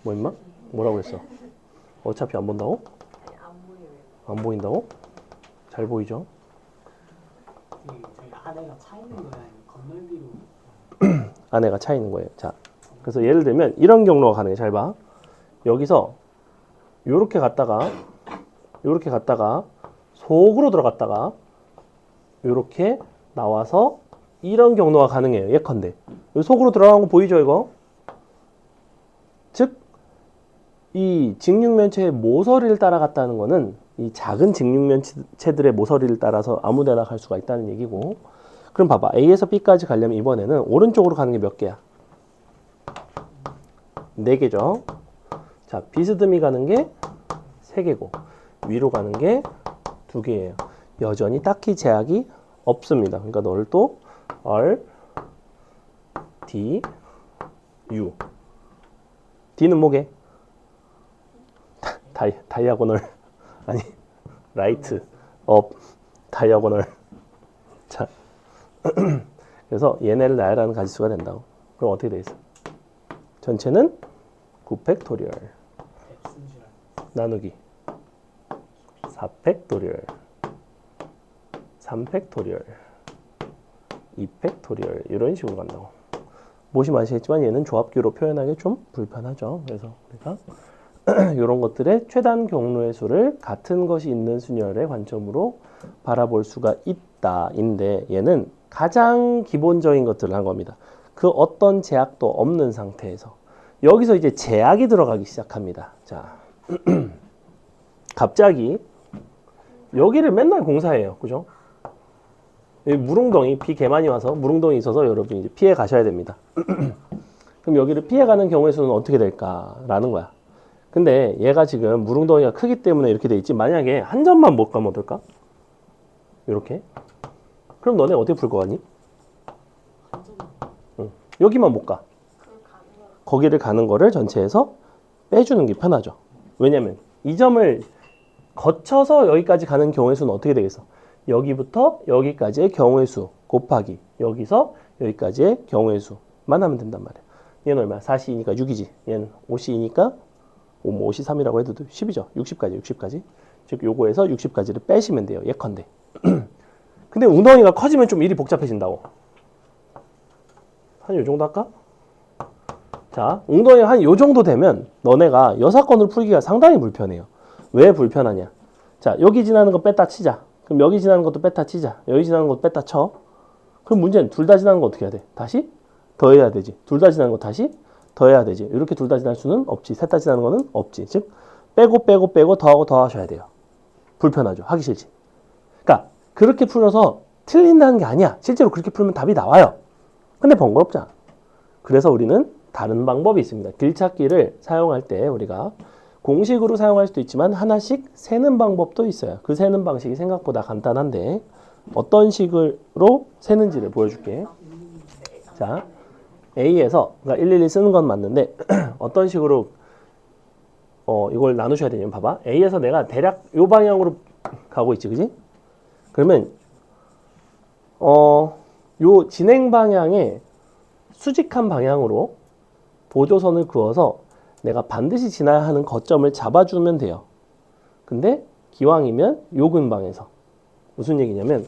뭐 임마? 뭐라고 했어? 어차피 안 본다고? 아니 안 보여요. 안 보인다고? 잘 보이죠? 저희 아내가 차 있는 거야 아니면 건널비로 안에가 차 있는 거예요. 자, 그래서 예를 들면 이런 경로가 가능해. 잘 봐. 여기서 요렇게 갔다가 속으로 들어갔다가 요렇게 나와서 이런 경로가 가능해요. 예컨대 속으로 들어간 거 보이죠 이거? 즉 이 직육면체의 모서리를 따라갔다는 거는 이 작은 직육면체들의 모서리를 따라서 아무데나 갈 수가 있다는 얘기고, 그럼 봐봐. A에서 B까지 가려면 이번에는 오른쪽으로 가는 게 몇 개야? 4개죠. 자, 비스듬히 가는 게 3개고 위로 가는 게 2개예요. 여전히 딱히 제약이 없습니다. 그러니까 너를 또 R, D, U D는 뭐게? 다이아고널 아니 라이트 업 다이아고널. 자 그래서 얘네를 나열하는 가지수가 된다고. 그럼 어떻게 되겠어? 전체는 9팩토리얼 순수란 나누기 4팩토리얼 3팩토리얼 2팩토리얼 이런 식으로 간다고. 보시면 아시겠지만 얘는 조합규로 표현하기 좀 불편하죠. 그래서 우리가 이런 것들의 최단 경로의 수를 같은 것이 있는 순열의 관점으로 바라볼 수가 있다인데 얘는 가장 기본적인 것들을 한 겁니다. 그 어떤 제약도 없는 상태에서 여기서 이제 제약이 들어가기 시작합니다. 자, 갑자기 여기를 맨날 공사해요. 그죠? 여기 물웅덩이 비 개 많이 와서 물웅덩이 있어서 여러분이 이제 피해 가셔야 됩니다. 그럼 여기를 피해 가는 경우의 수는 어떻게 될까라는 거야. 근데 얘가 지금 물웅덩이가 크기 때문에 이렇게 돼 있지. 만약에 한 점만 못 가면 어떨까? 이렇게. 그럼 너네 어떻게 풀 거 같니? 응. 여기만 못 가. 거기를 가는 거를 전체에서 빼주는 게 편하죠. 왜냐면 이 점을 거쳐서 여기까지 가는 경우의 수는 어떻게 되겠어? 여기부터 여기까지의 경우의 수 곱하기 여기서 여기까지의 경우의 수만 하면 된단 말이야. 얘는 얼마야? 4C이니까 6이지. 얘는 5C이니까 5시 3이라고 해도 10이죠. 60까지. 즉 요거에서 60까지를 빼시면 돼요. 예컨대. 근데 웅덩이가 커지면 좀 일이 복잡해진다고. 한 요 정도 할까? 자, 웅덩이가 한 요 정도 되면 너네가 여사건을 풀기가 상당히 불편해요. 왜 불편하냐? 자, 여기 지나는 거 뺐다 치자. 그럼 여기 지나는 것도 뺐다 치자. 여기 지나는 것도 뺐다 쳐. 그럼 문제는 둘 다 지나는 거 어떻게 해야 돼? 다시 더해야 되지. 둘 다 지나는 거 다시 더해야 되지. 이렇게 둘 다 지날 수는 없지. 셋 다 지나는 거는 없지. 즉 빼고 더하고 더하셔야 돼요. 불편하죠. 하기 싫지. 그러니까 그렇게 풀어서 틀린다는 게 아니야. 실제로 그렇게 풀면 답이 나와요. 근데 번거롭잖아. 그래서 우리는 다른 방법이 있습니다. 길찾기를 사용할 때 우리가 공식으로 사용할 수도 있지만 하나씩 세는 방법도 있어요. 그 세는 방식이 생각보다 간단한데 어떤 식으로 세는지를 보여줄게. 자, A에서 그러니까 111 쓰는 건 맞는데 어떤 식으로 이걸 나누셔야 되냐면 봐봐. A에서 내가 대략 요 방향으로 가고 있지, 그지? 그러면 요 진행 방향에 수직한 방향으로 보조선을 그어서 내가 반드시 지나야 하는 거점을 잡아주면 돼요. 근데 기왕이면 요 근방에서 무슨 얘기냐면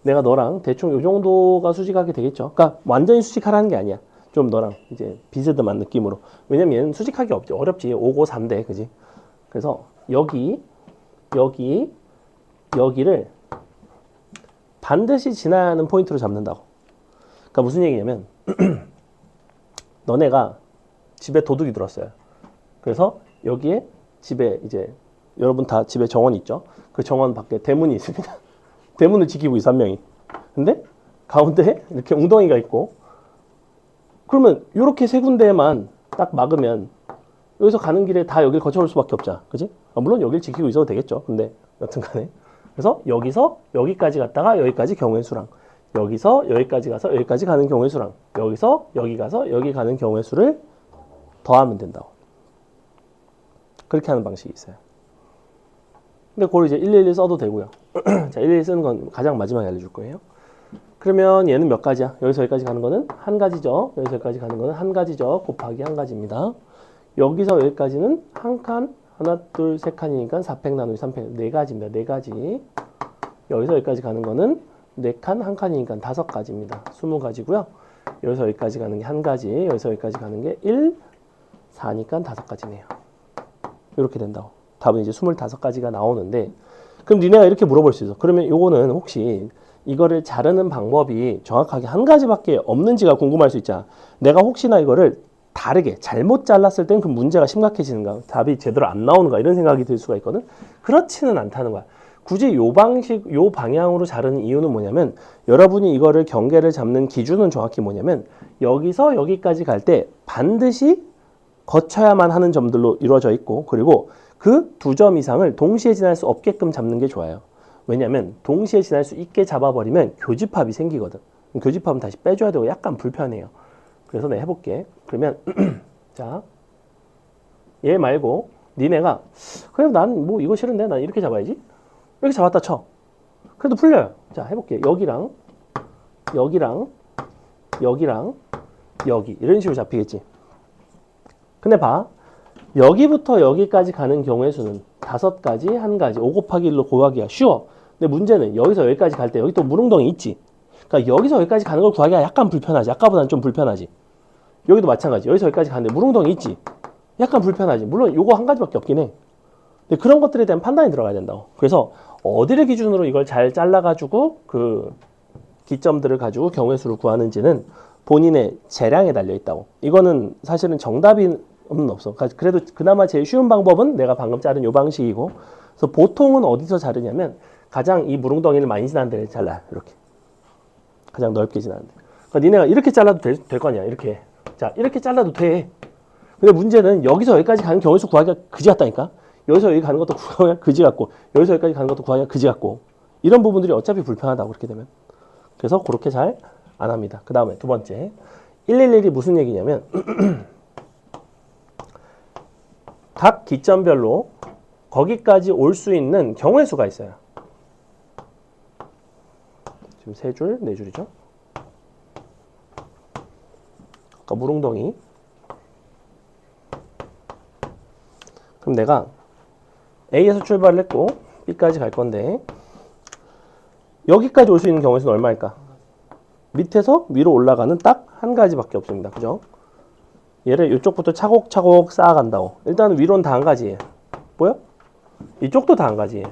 내가 너랑 대충 요 정도가 수직하게 되겠죠. 그러니까 완전히 수직하라는 게 아니야. 좀 너랑 이제 비스듬한 느낌으로. 왜냐면 얘는 수직하기 어렵지. 5고 3대, 그지? 그래서 여기를 반드시 지나야 하는 포인트로 잡는다고. 그러니까 무슨 얘기냐면 너네가 집에 도둑이 들었어요. 그래서 여기에 집에 이제 여러분 다 집에 정원 있죠? 그 정원 밖에 대문이 있습니다. 대문을 지키고 있어, 한 명이. 근데 가운데에 이렇게 웅덩이가 있고 그러면 이렇게 세 군데만 딱 막으면 여기서 가는 길에 다 여길 거쳐올 수밖에 없잖아. 그지? 물론 여길 지키고 있어도 되겠죠. 근데 여튼 간에. 그래서 여기서 여기까지 갔다가 여기까지 경우의 수랑 여기서 여기까지 가서 여기까지 가는 경우의 수랑 여기서 여기 가서 여기 가는 경우의 수를 더하면 된다고. 그렇게 하는 방식이 있어요. 근데 그걸 이제 111 써도 되고요. 자, 111 쓰는 건 가장 마지막에 알려줄 거예요. 그러면 얘는 몇 가지야? 여기서 여기까지 가는 거는 한 가지죠. 여기서 여기까지 가는 거는 한 가지죠. 곱하기 한 가지입니다. 여기서 여기까지는 한 칸, 하나, 둘, 세 칸이니까 4팩 나누기 3팩, 네 가지입니다. 네 가지. 여기서 여기까지 가는 거는 네 칸, 한 칸이니까 5가지입니다. 20가지고요. 여기서 여기까지 가는 게 한 가지, 여기서 여기까지 가는 게 1, 4니까 5가지네요. 이렇게 된다고. 답은 이제 25가지가 나오는데 그럼 니네가 이렇게 물어볼 수 있어. 그러면 요거는 혹시 이거를 자르는 방법이 정확하게 한 가지밖에 없는지가 궁금할 수 있잖아. 내가 혹시나 이거를 다르게 잘못 잘랐을 땐 그 문제가 심각해지는가, 답이 제대로 안 나오는가 이런 생각이 들 수가 있거든. 그렇지는 않다는 거야. 굳이 요 방식, 요 방향으로 자르는 이유는 뭐냐면 여러분이 이거를 경계를 잡는 기준은 정확히 뭐냐면 여기서 여기까지 갈 때 반드시 거쳐야만 하는 점들로 이루어져 있고 그리고 그 2점 이상을 동시에 지날 수 없게끔 잡는 게 좋아요. 왜냐면 동시에 지날 수 있게 잡아버리면 교집합이 생기거든. 교집합은 다시 빼줘야 되고 약간 불편해요. 그래서 내가 해볼게. 그러면 자 얘 말고 니네가 그래 난 뭐 이거 싫은데 난 이렇게 잡아야지. 이렇게 잡았다 쳐. 그래도 풀려요. 자 해볼게. 여기랑 여기랑 여기랑 여기 이런 식으로 잡히겠지. 근데 봐. 여기부터 여기까지 가는 경우의 수는 5가지, 1가지, 5 곱하기 1로 구하기가 쉬워. 근데 문제는 여기서 여기까지 갈 때 여기 또 물웅덩이 있지. 그러니까 여기서 여기까지 가는 걸 구하기가 약간 불편하지. 아까보다는 좀 불편하지. 여기도 마찬가지. 여기서 여기까지 가는데 물웅덩이 있지. 약간 불편하지. 물론 요거 한 가지밖에 없긴 해. 근데 그런 것들에 대한 판단이 들어가야 된다고. 그래서 어디를 기준으로 이걸 잘 잘라가지고 그 기점들을 가지고 경우의 수를 구하는지는 본인의 재량에 달려 있다고. 이거는 사실은 정답이 없어. 그래도 그나마 제일 쉬운 방법은 내가 방금 자른 요 방식이고. 그래서 보통은 어디서 자르냐면 가장 이 물웅덩이를 많이 지나는 데를 잘라. 이렇게. 가장 넓게 지나는 데. 그러니까 니네가 이렇게 잘라도 될 거냐. 이렇게. 자, 이렇게 잘라도 돼. 근데 문제는 여기서 여기까지 가는 경우의 수 구하기가 그지 같다니까. 여기서 여기 가는 것도 구하기가 그지 같고 여기서 여기까지 가는 것도 구하기가 그지 같고 이런 부분들이 어차피 불편하다고 그렇게 되면. 그래서 그렇게 잘 안 합니다. 그 다음에 두 번째 111이 무슨 얘기냐면 각 기점별로 거기까지 올 수 있는 경우의 수가 있어요. 지금 3줄, 4줄이죠. 아까 물웅덩이. 그럼 내가 A에서 출발을 했고 B까지 갈 건데 여기까지 올 수 있는 경우의 수는 얼마일까? 밑에서 위로 올라가는 딱 1가지밖에 없습니다. 그죠? 얘를 이쪽부터 차곡차곡 쌓아간다고. 일단 위로는 다 1가지예요. 보여? 이쪽도 다 1가지예요.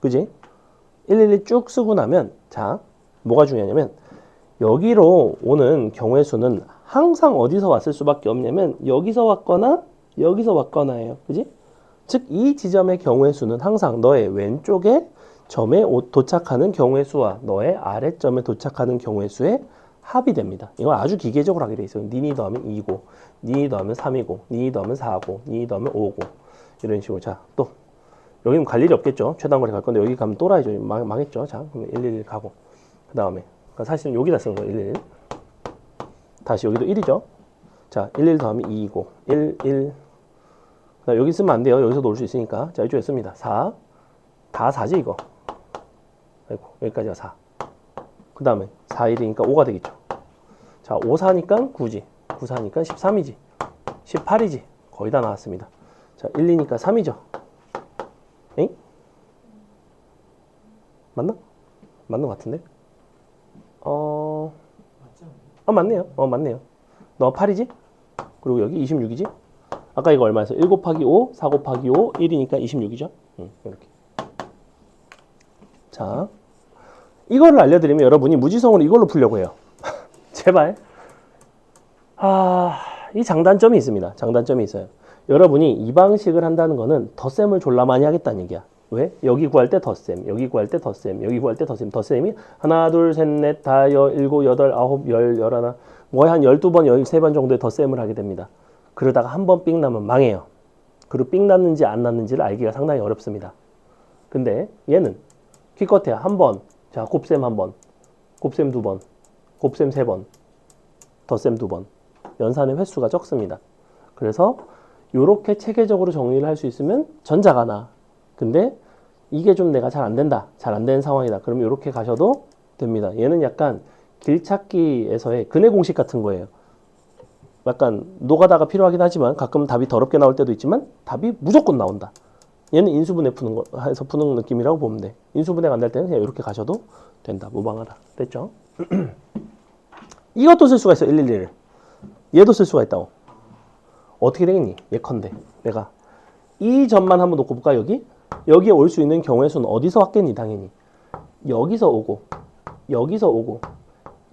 그지? 112 쭉 쓰고 나면 자 뭐가 중요하냐면 여기로 오는 경우의 수는 항상 어디서 왔을 수밖에 없냐면 여기서 왔거나 여기서 왔거나예요. 그지? 즉 이 지점의 경우의 수는 항상 너의 왼쪽에 점에 도착하는 경우의 수와 너의 아래점에 도착하는 경우의 수의 합이 됩니다. 이건 아주 기계적으로 하게 돼 있어요. 니니 더하면 2고, 니니 더하면 3이고, 니니 더하면 4고, 니니 더하면 5고 이런 식으로. 자, 또 여기는 갈 일이 없겠죠. 최단거리 갈 건데 여기 가면 또라이죠. 망했죠. 자, 그럼 111 가고 그 다음에 사실은 여기다 쓰는 거예요. 111 다시 여기도 1이죠. 자, 11 더하면 2이고 1 여기 쓰면 안 돼요. 여기서도 올 수 있으니까. 자, 이쪽에 씁니다. 4 다 4지 이거. 아이고, 여기까지가 4. 그 다음에 4, 1이니까 5가 되겠죠. 자, 5, 4니까 9지. 9, 4니까 13이지. 18이지. 거의 다 나왔습니다. 자, 1, 2니까 3이죠. 엥? 맞나? 맞는 것 같은데? 맞지 않나요? 맞네요. 맞네요. 너 8이지? 그리고 여기 26이지? 아까 이거 얼마였어? 1 곱하기 5, 4 곱하기 5, 1이니까 26이죠? 이렇게. 자, 이거를 알려드리면 여러분이 무지성으로 이걸로 풀려고 해요. 제발. 이 장단점이 있습니다. 장단점이 있어요. 여러분이 이 방식을 한다는 거는 덧셈을 졸라 많이 하겠다는 얘기야. 왜? 여기 구할 때 덧셈, 여기 구할 때 덧셈, 여기 구할 때 덧셈. 덧셈이 하나, 둘, 셋, 넷, 다, 일곱, 여덟, 아홉, 열, 열하나 뭐 한 12번, 13번 정도의 덧셈을 하게 됩니다. 그러다가 한 번 삑 나면 망해요. 그리고 삑 났는지 안 났는지를 알기가 상당히 어렵습니다. 근데 얘는 기껏해야 한 번, 자, 곱셈 한 번, 곱셈 두 번, 곱셈 세 번, 덧셈 두 번. 연산의 횟수가 적습니다. 그래서 이렇게 체계적으로 정리를 할 수 있으면 전자가 나. 근데 이게 좀 내가 잘 안 된다. 잘 안 되는 상황이다. 그러면 이렇게 가셔도 됩니다. 얘는 약간 길찾기에서의 근해 공식 같은 거예요. 약간 노가다가 필요하긴 하지만 가끔 답이 더럽게 나올 때도 있지만 답이 무조건 나온다. 얘는 인수분해 푸는 거 해서 푸는 느낌이라고 보면 돼. 인수분해가 안 될 때는 그냥 이렇게 가셔도 된다. 무방하다. 됐죠? 이것도 쓸 수가 있어. 111을. 얘도 쓸 수가 있다고. 어떻게 되겠니? 예컨대 내가 이 점만 한번 놓고 볼까? 여기에 올 수 있는 경우의 수는 어디서 왔겠니? 당연히 여기서 오고 여기서 오고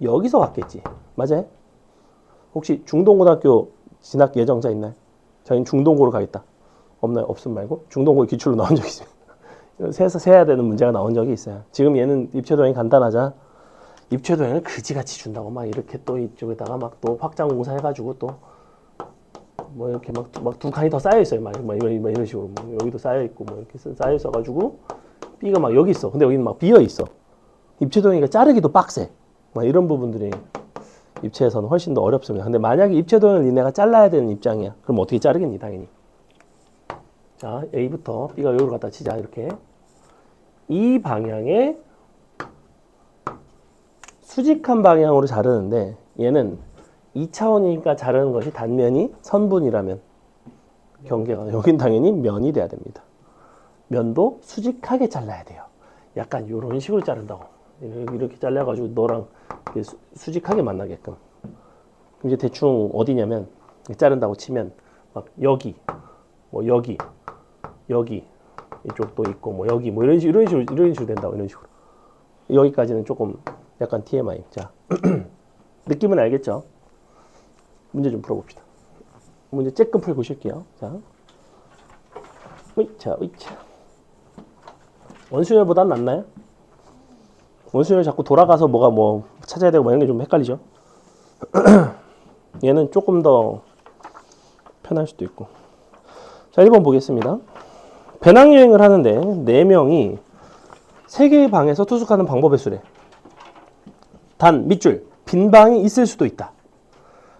여기서 왔겠지. 맞아요? 혹시 중동고등학교 진학 예정자 있나요? 자기는 중동고로 가겠다. 없나요? 없음 말고 중동고 기출로 나온 적이 있어요. 세야 되는 문제가 나온 적이 있어요. 지금 얘는 입체도형이 간단하자. 입체도형을 그지같이 준다고 막 이렇게 또 이쪽에다가 막 또 확장 공사 해가지고 또 뭐 이렇게 막 두 칸이 더 쌓여 있어요. 막 이런 식으로 뭐 여기도 쌓여 있고 뭐 이렇게 쌓여 있어가지고 B가 막 여기 있어. 근데 여기는 막 비어 있어. 입체도형이니까 자르기도 빡세. 막 이런 부분들이 입체에서는 훨씬 더 어렵습니다. 근데 만약에 입체 도형을 니네가 잘라야 되는 입장이야. 그럼 어떻게 자르겠니? 당연히. 자, A부터 B가 여기로 갖다 치자. 이렇게. 이 방향에 수직한 방향으로 자르는데 얘는 2차원이니까 자르는 것이 단면이 선분이라면 경계가 여긴 당연히 면이 돼야 됩니다. 면도 수직하게 잘라야 돼요. 약간 이런 식으로 자른다고. 이렇게 잘라가지고 너랑 수직하게 만나게끔. 그럼 이제 대충 어디냐면 자른다고 치면 막 여기, 뭐 여기 이쪽도 있고 뭐 여기 뭐 이런 식으로 된다고. 이런 식으로. 여기까지는 조금 약간 TMI. 자, 느낌은 알겠죠? 문제 좀 풀어봅시다. 문제 쬐끔 풀고 쉴게요. 자, 으이차. 원순열보단 낫나요? 원순열 자꾸 돌아가서 뭐가 뭐 찾아야 되고 뭐 이런 게 좀 헷갈리죠? 얘는 조금 더 편할 수도 있고. 자, 1번 보겠습니다. 배낭여행을 하는데 4명이 3개의 방에서 투숙하는 방법의 수래. 단, 밑줄, 빈방이 있을 수도 있다.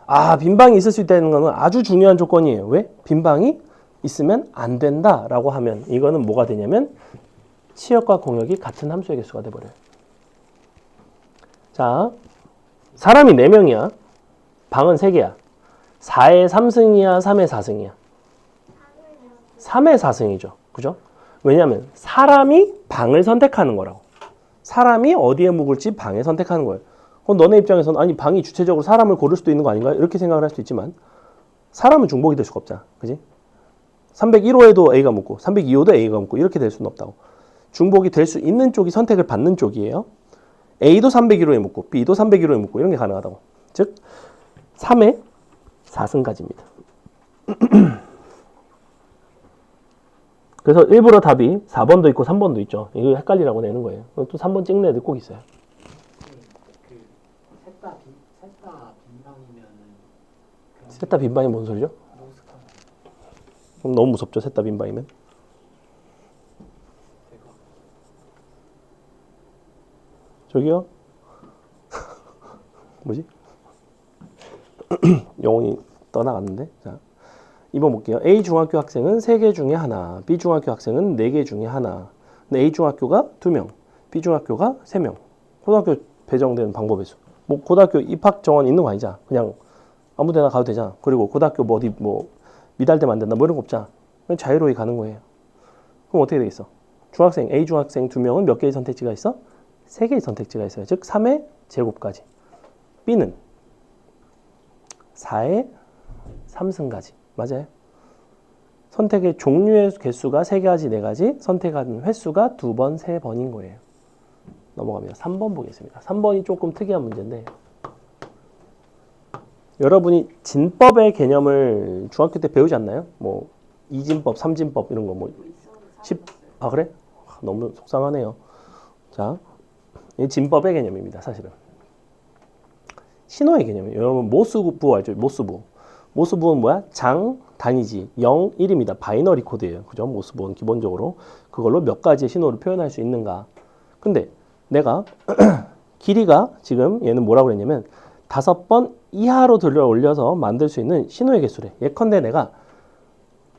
아, 빈방이 있을 수 있다는 것은 아주 중요한 조건이에요. 왜? 빈방이 있으면 안 된다라고 하면 이거는 뭐가 되냐면 치역과 공역이 같은 함수의 개수가 돼버려요. 자, 사람이 4명이야. 방은 3개야. 4의 3승이야, 3의 4승이야. 3의 4승이죠. 그죠? 왜냐하면 사람이 방을 선택하는 거라고. 사람이 어디에 묵을지 방에 선택하는 거예요. 그럼 너네 입장에서는 아니 방이 주체적으로 사람을 고를 수도 있는 거 아닌가요? 이렇게 생각을 할 수도 있지만 사람은 중복이 될 수가 없잖아. 그지? 301호에도 A가 묵고 302호도 A가 묵고 이렇게 될 수는 없다고. 중복이 될 수 있는 쪽이 선택을 받는 쪽이에요. A도 301호에 묵고 B도 301호에 묵고 이런 게 가능하다고. 즉 3의 4승가지입니다. 그래서 일부러 답이 4번도 있고 3번도 있죠. 이거 헷갈리라고 내는 거예요. 또 3번 찍는 애들 꼭 있어요. 셋다 빈방이면은 셋 다 빈방이 뭔 소리죠? 노숙하는 그럼 너무 무섭죠. 셋 다 빈방이면. 대가. 저기요? 뭐지? 영혼이 떠나갔는데. 자, 2번 볼게요. A 중학교 학생은 3개 중에 하나, B 중학교 학생은 4개 중에 하나. 근데 A 중학교가 2명, B 중학교가 3명. 고등학교 배정되는 방법의 수. 뭐 고등학교 입학 정원 있는 거 아니잖아. 그냥 아무 데나 가도 되잖아. 그리고 고등학교 뭐 어디 뭐 미달되면 안 된다 뭐 이런 거 없잖아. 그냥 자유로이 가는 거예요. 그럼 어떻게 되겠어? 중학생 A 중학생 2명은 몇 개의 선택지가 있어? 3개의 선택지가 있어요. 즉 3의 제곱까지. B는 4의 3승까지. 맞아요. 선택의 종류의 개수가 3가지, 4가지, 선택하는 횟수가 2번, 3번인 거예요. 넘어갑니다. 3번 보겠습니다. 3번이 조금 특이한 문제인데 여러분이 진법의 개념을 중학교 때 배우지 않나요? 뭐 2진법, 3진법 이런 거 뭐 10... 아 그래? 너무 속상하네요. 자, 이 진법의 개념입니다. 사실은. 신호의 개념이에요. 여러분 모스부 알죠? 모스부. 모스부는 뭐야? 장, 단위지, 0, 1입니다. 바이너리 코드예요. 그죠? 모스부는 기본적으로 그걸로 몇 가지의 신호를 표현할 수 있는가. 근데 내가 길이가 지금 얘는 뭐라고 그랬냐면 5번 이하로 들어 올려서 만들 수 있는 신호의 개수래. 예컨대 내가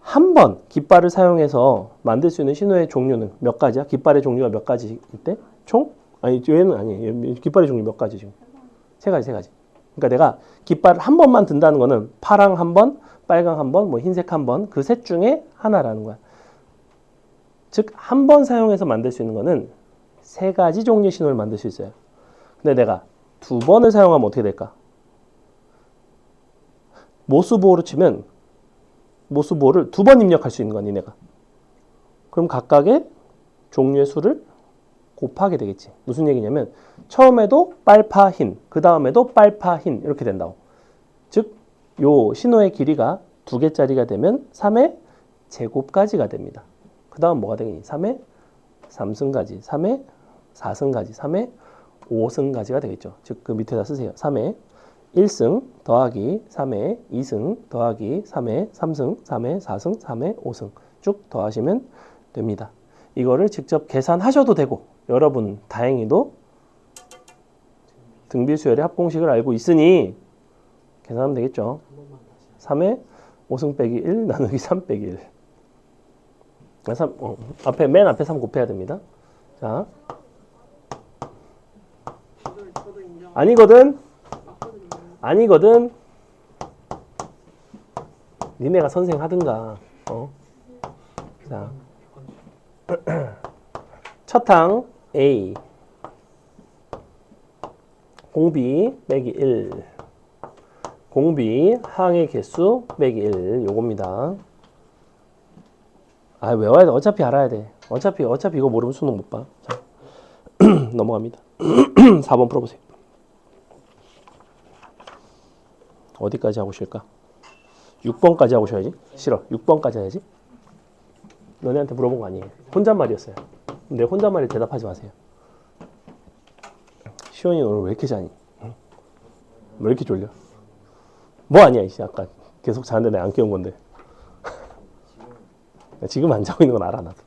한 번 깃발을 사용해서 만들 수 있는 신호의 종류는 몇 가지야? 깃발의 종류가 몇 가지 있대? 총? 아니 얘는 아니에요. 깃발의 종류 몇 가지 지금? 3가지. 그러니까 내가 깃발을 한 번만 든다는 거는 파랑 한 번, 빨강 한 번, 뭐 흰색 한 번, 그 셋 중에 하나라는 거야. 즉, 한 번 사용해서 만들 수 있는 거는 3가지 종류의 신호를 만들 수 있어요. 근데 내가 2번을 사용하면 어떻게 될까? 모스보호로 치면 모스보호를 2번 입력할 수 있는 거니 내가. 그럼 각각의 종류의 수를 곱하게 되겠지. 무슨 얘기냐면 처음에도 빨파 흰, 그 다음에도 빨파 흰 이렇게 된다고. 즉, 요 신호의 길이가 2개짜리가 되면 3의 제곱까지가 됩니다. 그 다음 뭐가 되겠니? 3의 3승까지, 3의 4승까지, 3의 5승까지가 되겠죠. 즉, 그 밑에다 쓰세요. 3의 1승 더하기 3의 2승 더하기 3의 3승, 3의 4승, 3의 5승 쭉 더하시면 됩니다. 이거를 직접 계산하셔도 되고 여러분 다행히도 등비 수열의 합공식을 알고 있으니 계산하면 되겠죠. 한 번만 다시 3에 5승 빼기 1 나누기 3 빼기 1. 앞에 맨 앞에 3 곱해야 됩니다. 자, 저도 인정. 아니거든. 맞거든요. 아니거든. 니네가 선생 하든가. 자, 첫 항 A 공비 빼기 1 공비 항의 개수 빼기 1 요겁니다. 아, 외워야 돼. 어차피 알아야 돼. 어차피 이거 모르면 수능 못 봐. 자, 넘어갑니다. 4번 풀어보세요. 어디까지 하고 쉴까? 6번까지 하고 쉬어야지. 싫어. 6번까지 해야지. 너네한테 물어본 거 아니에요. 혼잣말이었어요. 근데 혼잣말에 대답하지 마세요. 시원이 오늘 왜 이렇게 자니? 응? 왜 이렇게 졸려? 뭐 아니야 이씨. 아까 계속 자는데 내가 안 깨운 건데. 지금 안 자고 있는 건 알아 나도.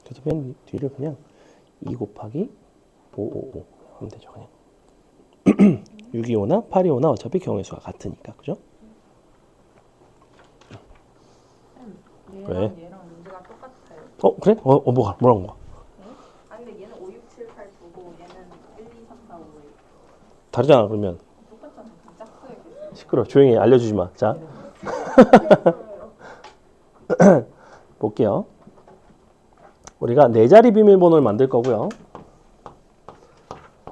그래서 맨 뒤를 그냥 2 곱하기 555 하면 되죠. 그냥 625나 825나 어차피 경우의 수가 같으니까. 그죠? 왜? 얘랑 문제가 똑같아요. 그래? 뭐라는 거야? 아 근데 얘는 5, 6, 7, 8, 9고 얘는 1, 2, 3, 4, 5, 6. 다르잖아 그러면. 똑같잖아. 그럼 짝수의 시끄러. 조용히 해. 알려주지 마. 자, 볼게요. 우리가 4자리 비밀번호를 만들 거고요.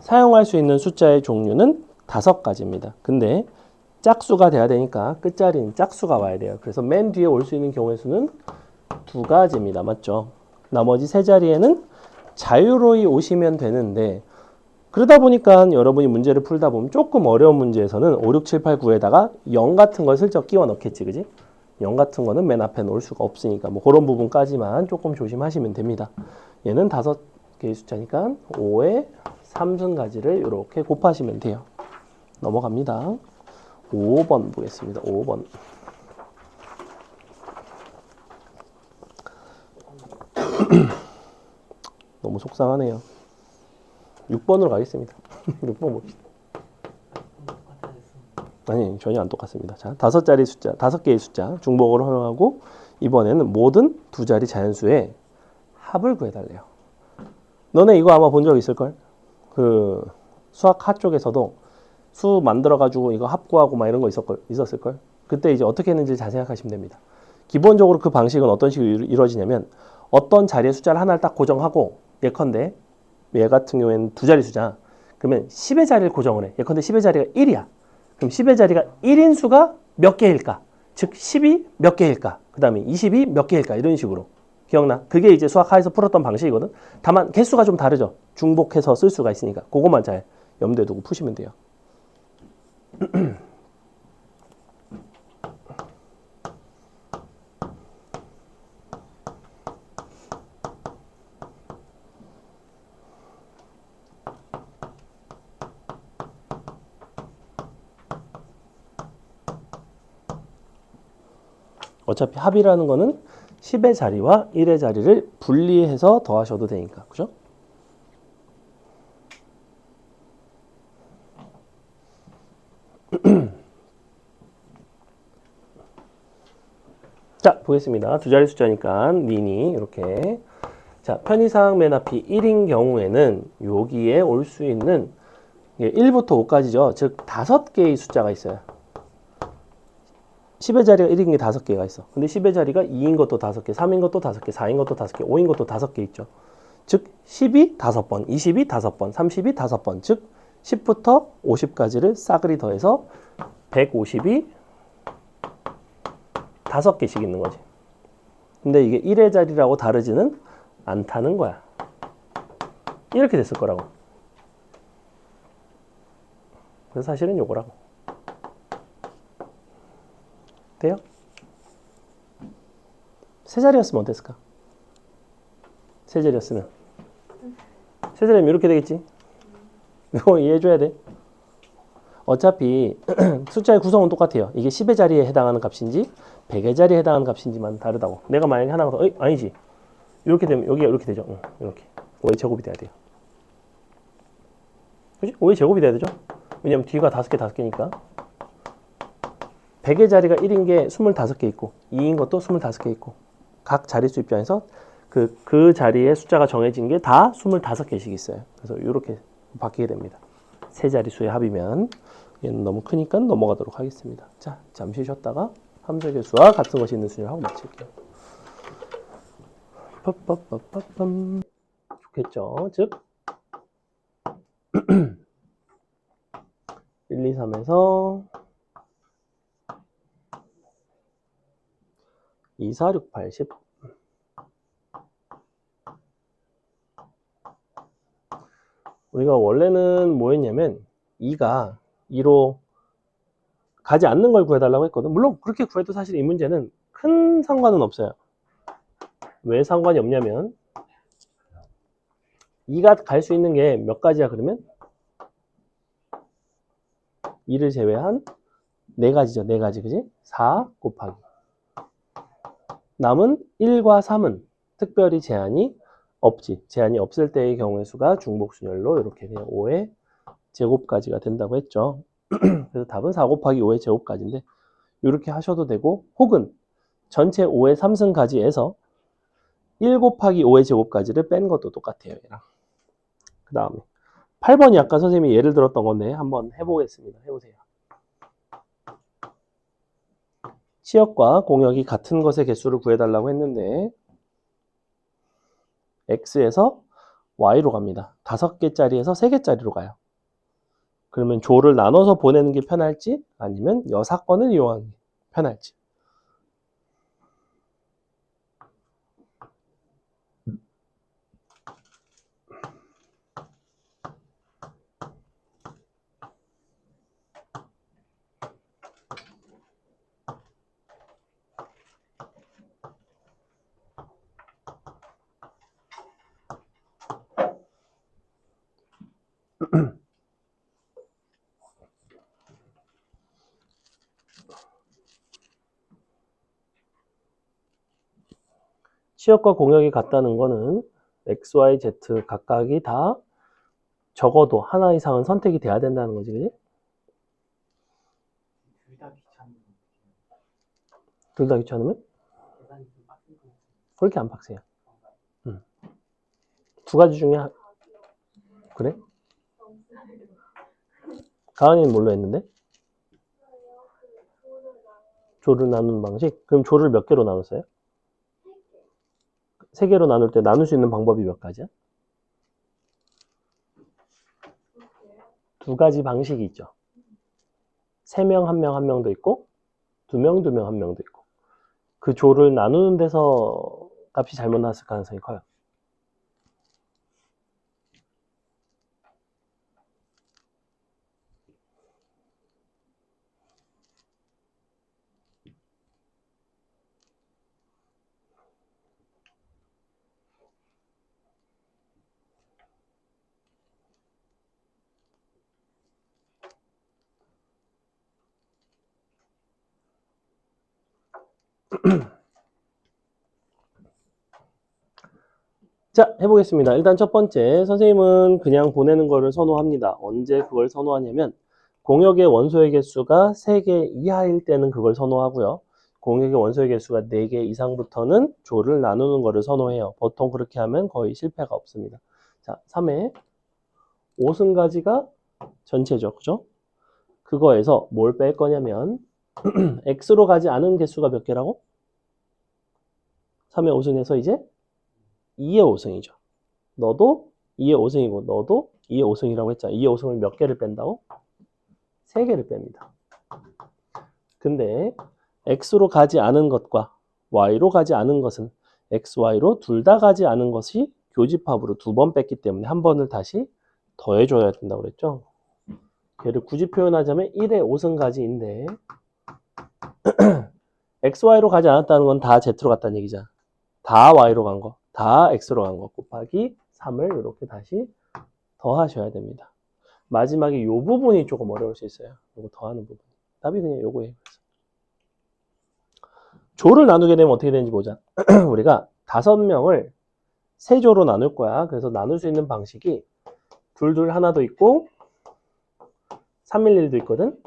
사용할 수 있는 숫자의 종류는 5가지입니다. 근데 짝수가 돼야 되니까 끝자리는 짝수가 와야 돼요. 그래서 맨 뒤에 올 수 있는 경우의 수는 2가지입니다. 맞죠? 나머지 3자리에는 자유로이 오시면 되는데 그러다 보니까 여러분이 문제를 풀다 보면 조금 어려운 문제에서는 5, 6, 7, 8, 9에다가 0 같은 걸 슬쩍 끼워 넣겠지. 그지? 0 같은 거는 맨 앞에 놓을 수가 없으니까 뭐 그런 부분까지만 조금 조심하시면 됩니다. 얘는 5개의 숫자니까 5에 3승가지를 이렇게 곱하시면 돼요. 넘어갑니다. 5번 보겠습니다. 5번. 너무 속상하네요. 6번으로 가겠습니다. 6번 봅시다. 아니, 전혀 안 똑같습니다. 자, 5자리 숫자, 5개의 숫자 중복을 허용하고 이번에는 모든 2자리 자연수의 합을 구해달래요. 너네 이거 아마 본 적 있을걸? 그 수학 하 쪽에서도 수 만들어가지고 이거 합 구하고 막 이런 거 있었을걸? 그때 이제 어떻게 했는지 잘 생각하시면 됩니다. 기본적으로 그 방식은 어떤 식으로 이루어지냐면 어떤 자리의 숫자를 하나를 딱 고정하고 예컨대 얘 같은 경우에는 2자리 숫자 그러면 10의 자리를 고정을 해. 예컨대 10의 자리가 1이야. 그럼 10의 자리가 1인 수가 몇 개일까? 즉 10이 몇 개일까? 그 다음에 20이 몇 개일까? 이런 식으로. 기억나? 그게 이제 수학하에서 풀었던 방식이거든. 다만 개수가 좀 다르죠. 중복해서 쓸 수가 있으니까. 그것만 잘 염두에 두고 푸시면 돼요. 어차피 합이라는 거는 10의 자리와 1의 자리를 분리해서 더하셔도 되니까. 그죠? 자, 보겠습니다. 2자리 숫자니까 니니 이렇게. 자, 편의상 맨 앞이 1인 경우에는 여기에 올 수 있는 1부터 5까지죠. 즉 5개의 숫자가 있어요. 10의 자리가 1인 게 5개가 있어. 근데 10의 자리가 2인 것도 5개, 3인 것도 5개, 4인 것도 5개, 5인 것도 5개 있죠. 즉 10이 5번, 20이 5번, 30이 5번, 즉 10부터 50까지를 싸그리 더해서 150이 5개씩 있는 거지. 근데 이게 1의 자리라고 다르지는 않다는 거야. 이렇게 됐을 거라고. 그래서 사실은 요거라고. 돼요? 세 자리였으면 어땠을까? 세 자리였으면. 세 자리면 이렇게 되겠지? 이거 이해해줘야 돼. 어차피 숫자의 구성은 똑같아요. 이게 10의 자리에 해당하는 값인지 100의 자리에 해당하는 값인지만 다르다고. 내가 만약에 하나가 더, 아니지. 이렇게 되면 여기가 이렇게 되죠. 응, 이렇게. 5의 제곱이 돼야 돼요. 그지? 5의 제곱이 돼야 되죠? 왜냐면 뒤가 5개, 5개니까. 100의 자리가 1인 게 25개 있고 2인 것도 25개 있고 각 자릿수 입장에서 그 자리에 숫자가 정해진 게 다 25개씩 있어요. 그래서 이렇게 바뀌게 됩니다. 세 자릿수의 합이면 얘는 너무 크니까 넘어가도록 하겠습니다. 자, 잠시 쉬었다가 함수의 개수와 같은 것이 있는 순위를 하고 마칠게요. 빠빠빠빠빰. 좋겠죠? 즉 1, 2, 3에서 2, 4, 6, 8, 10. 우리가 원래는 뭐 했냐면 2가 2로 가지 않는 걸 구해달라고 했거든. 물론 그렇게 구해도 사실 이 문제는 큰 상관은 없어요. 왜 상관이 없냐면 2가 갈 수 있는 게 몇 가지야 그러면? 2를 제외한 4가지죠. 4가지 그지? 4 곱하기 남은 1과 3은 특별히 제한이 없지. 제한이 없을 때의 경우의 수가 중복순열로 이렇게 그냥 5의 제곱까지가 된다고 했죠. 그래서 답은 4 곱하기 5의 제곱까지인데 이렇게 하셔도 되고 혹은 전체 5의 3승까지에서 1 곱하기 5의 제곱까지를 뺀 것도 똑같아요. 얘랑. 그 다음에 8번이 아까 선생님이 예를 들었던 건데 한번 해보겠습니다. 해보세요. 치역과 공역이 같은 것의 개수를 구해달라고 했는데 X에서 Y로 갑니다. 5개짜리에서 3개짜리로 가요. 그러면 조를 나눠서 보내는 게 편할지 아니면 여사건을 이용하는 게 편할지. 치역과 공역이 같다는 거는 X, Y, Z 각각이 다 적어도 하나 이상은 선택이 돼야 된다는 거지, 그지? 둘 다 귀찮은 둘 다 귀찮으면? 계산이 좀 빡셀 것 같아요. 그렇게 안 빡세요. 두 가지 중에 그래? 가은이는 뭘로 했는데? 조를 나누는 방식? 그럼 조를 몇 개로 나눴어요? 3개로 나눌 때 나눌 수 있는 방법이 몇 가지야? 2가지 방식이 있죠. 3명, 1명, 1명도 있고 2명, 2명, 1명도 있고 그 조를 나누는 데서 값이 잘못 나왔을 가능성이 커요. 자, 해보겠습니다. 일단 첫 번째, 선생님은 그냥 보내는 거를 선호합니다. 언제 그걸 선호하냐면 공역의 원소의 개수가 3개 이하일 때는 그걸 선호하고요. 공역의 원소의 개수가 4개 이상부터는 조를 나누는 거를 선호해요. 보통 그렇게 하면 거의 실패가 없습니다. 자, 3회 5승가지가 전체죠. 그죠? 그거에서 뭘 뺄 거냐면 X로 가지 않은 개수가 몇 개라고? 3의 5승에서 이제 2의 5승이죠. 너도 2의 5승이고 너도 2의 5승이라고 했잖아. 2의 5승을 몇 개를 뺀다고? 3개를 뺍니다. 근데 X로 가지 않은 것과 Y로 가지 않은 것은 X, Y로 둘 다 가지 않은 것이 교집합으로 2번 뺐기 때문에 한 번을 다시 더해줘야 된다고 그랬죠. 걔를 굳이 표현하자면 1의 5승가지인데 X, Y로 가지 않았다는 건 다 Z로 갔다는 얘기잖아. 다 y로 간 거, 다 x로 간 거 곱하기 3을 이렇게 다시 더하셔야 됩니다. 마지막에 이 부분이 조금 어려울 수 있어요. 이거 더하는 부분. 답이 그냥 요거예요. 조를 나누게 되면 어떻게 되는지 보자. 우리가 5명을 3조로 나눌 거야. 그래서 나눌 수 있는 방식이 둘 하나도 있고 311도 있거든.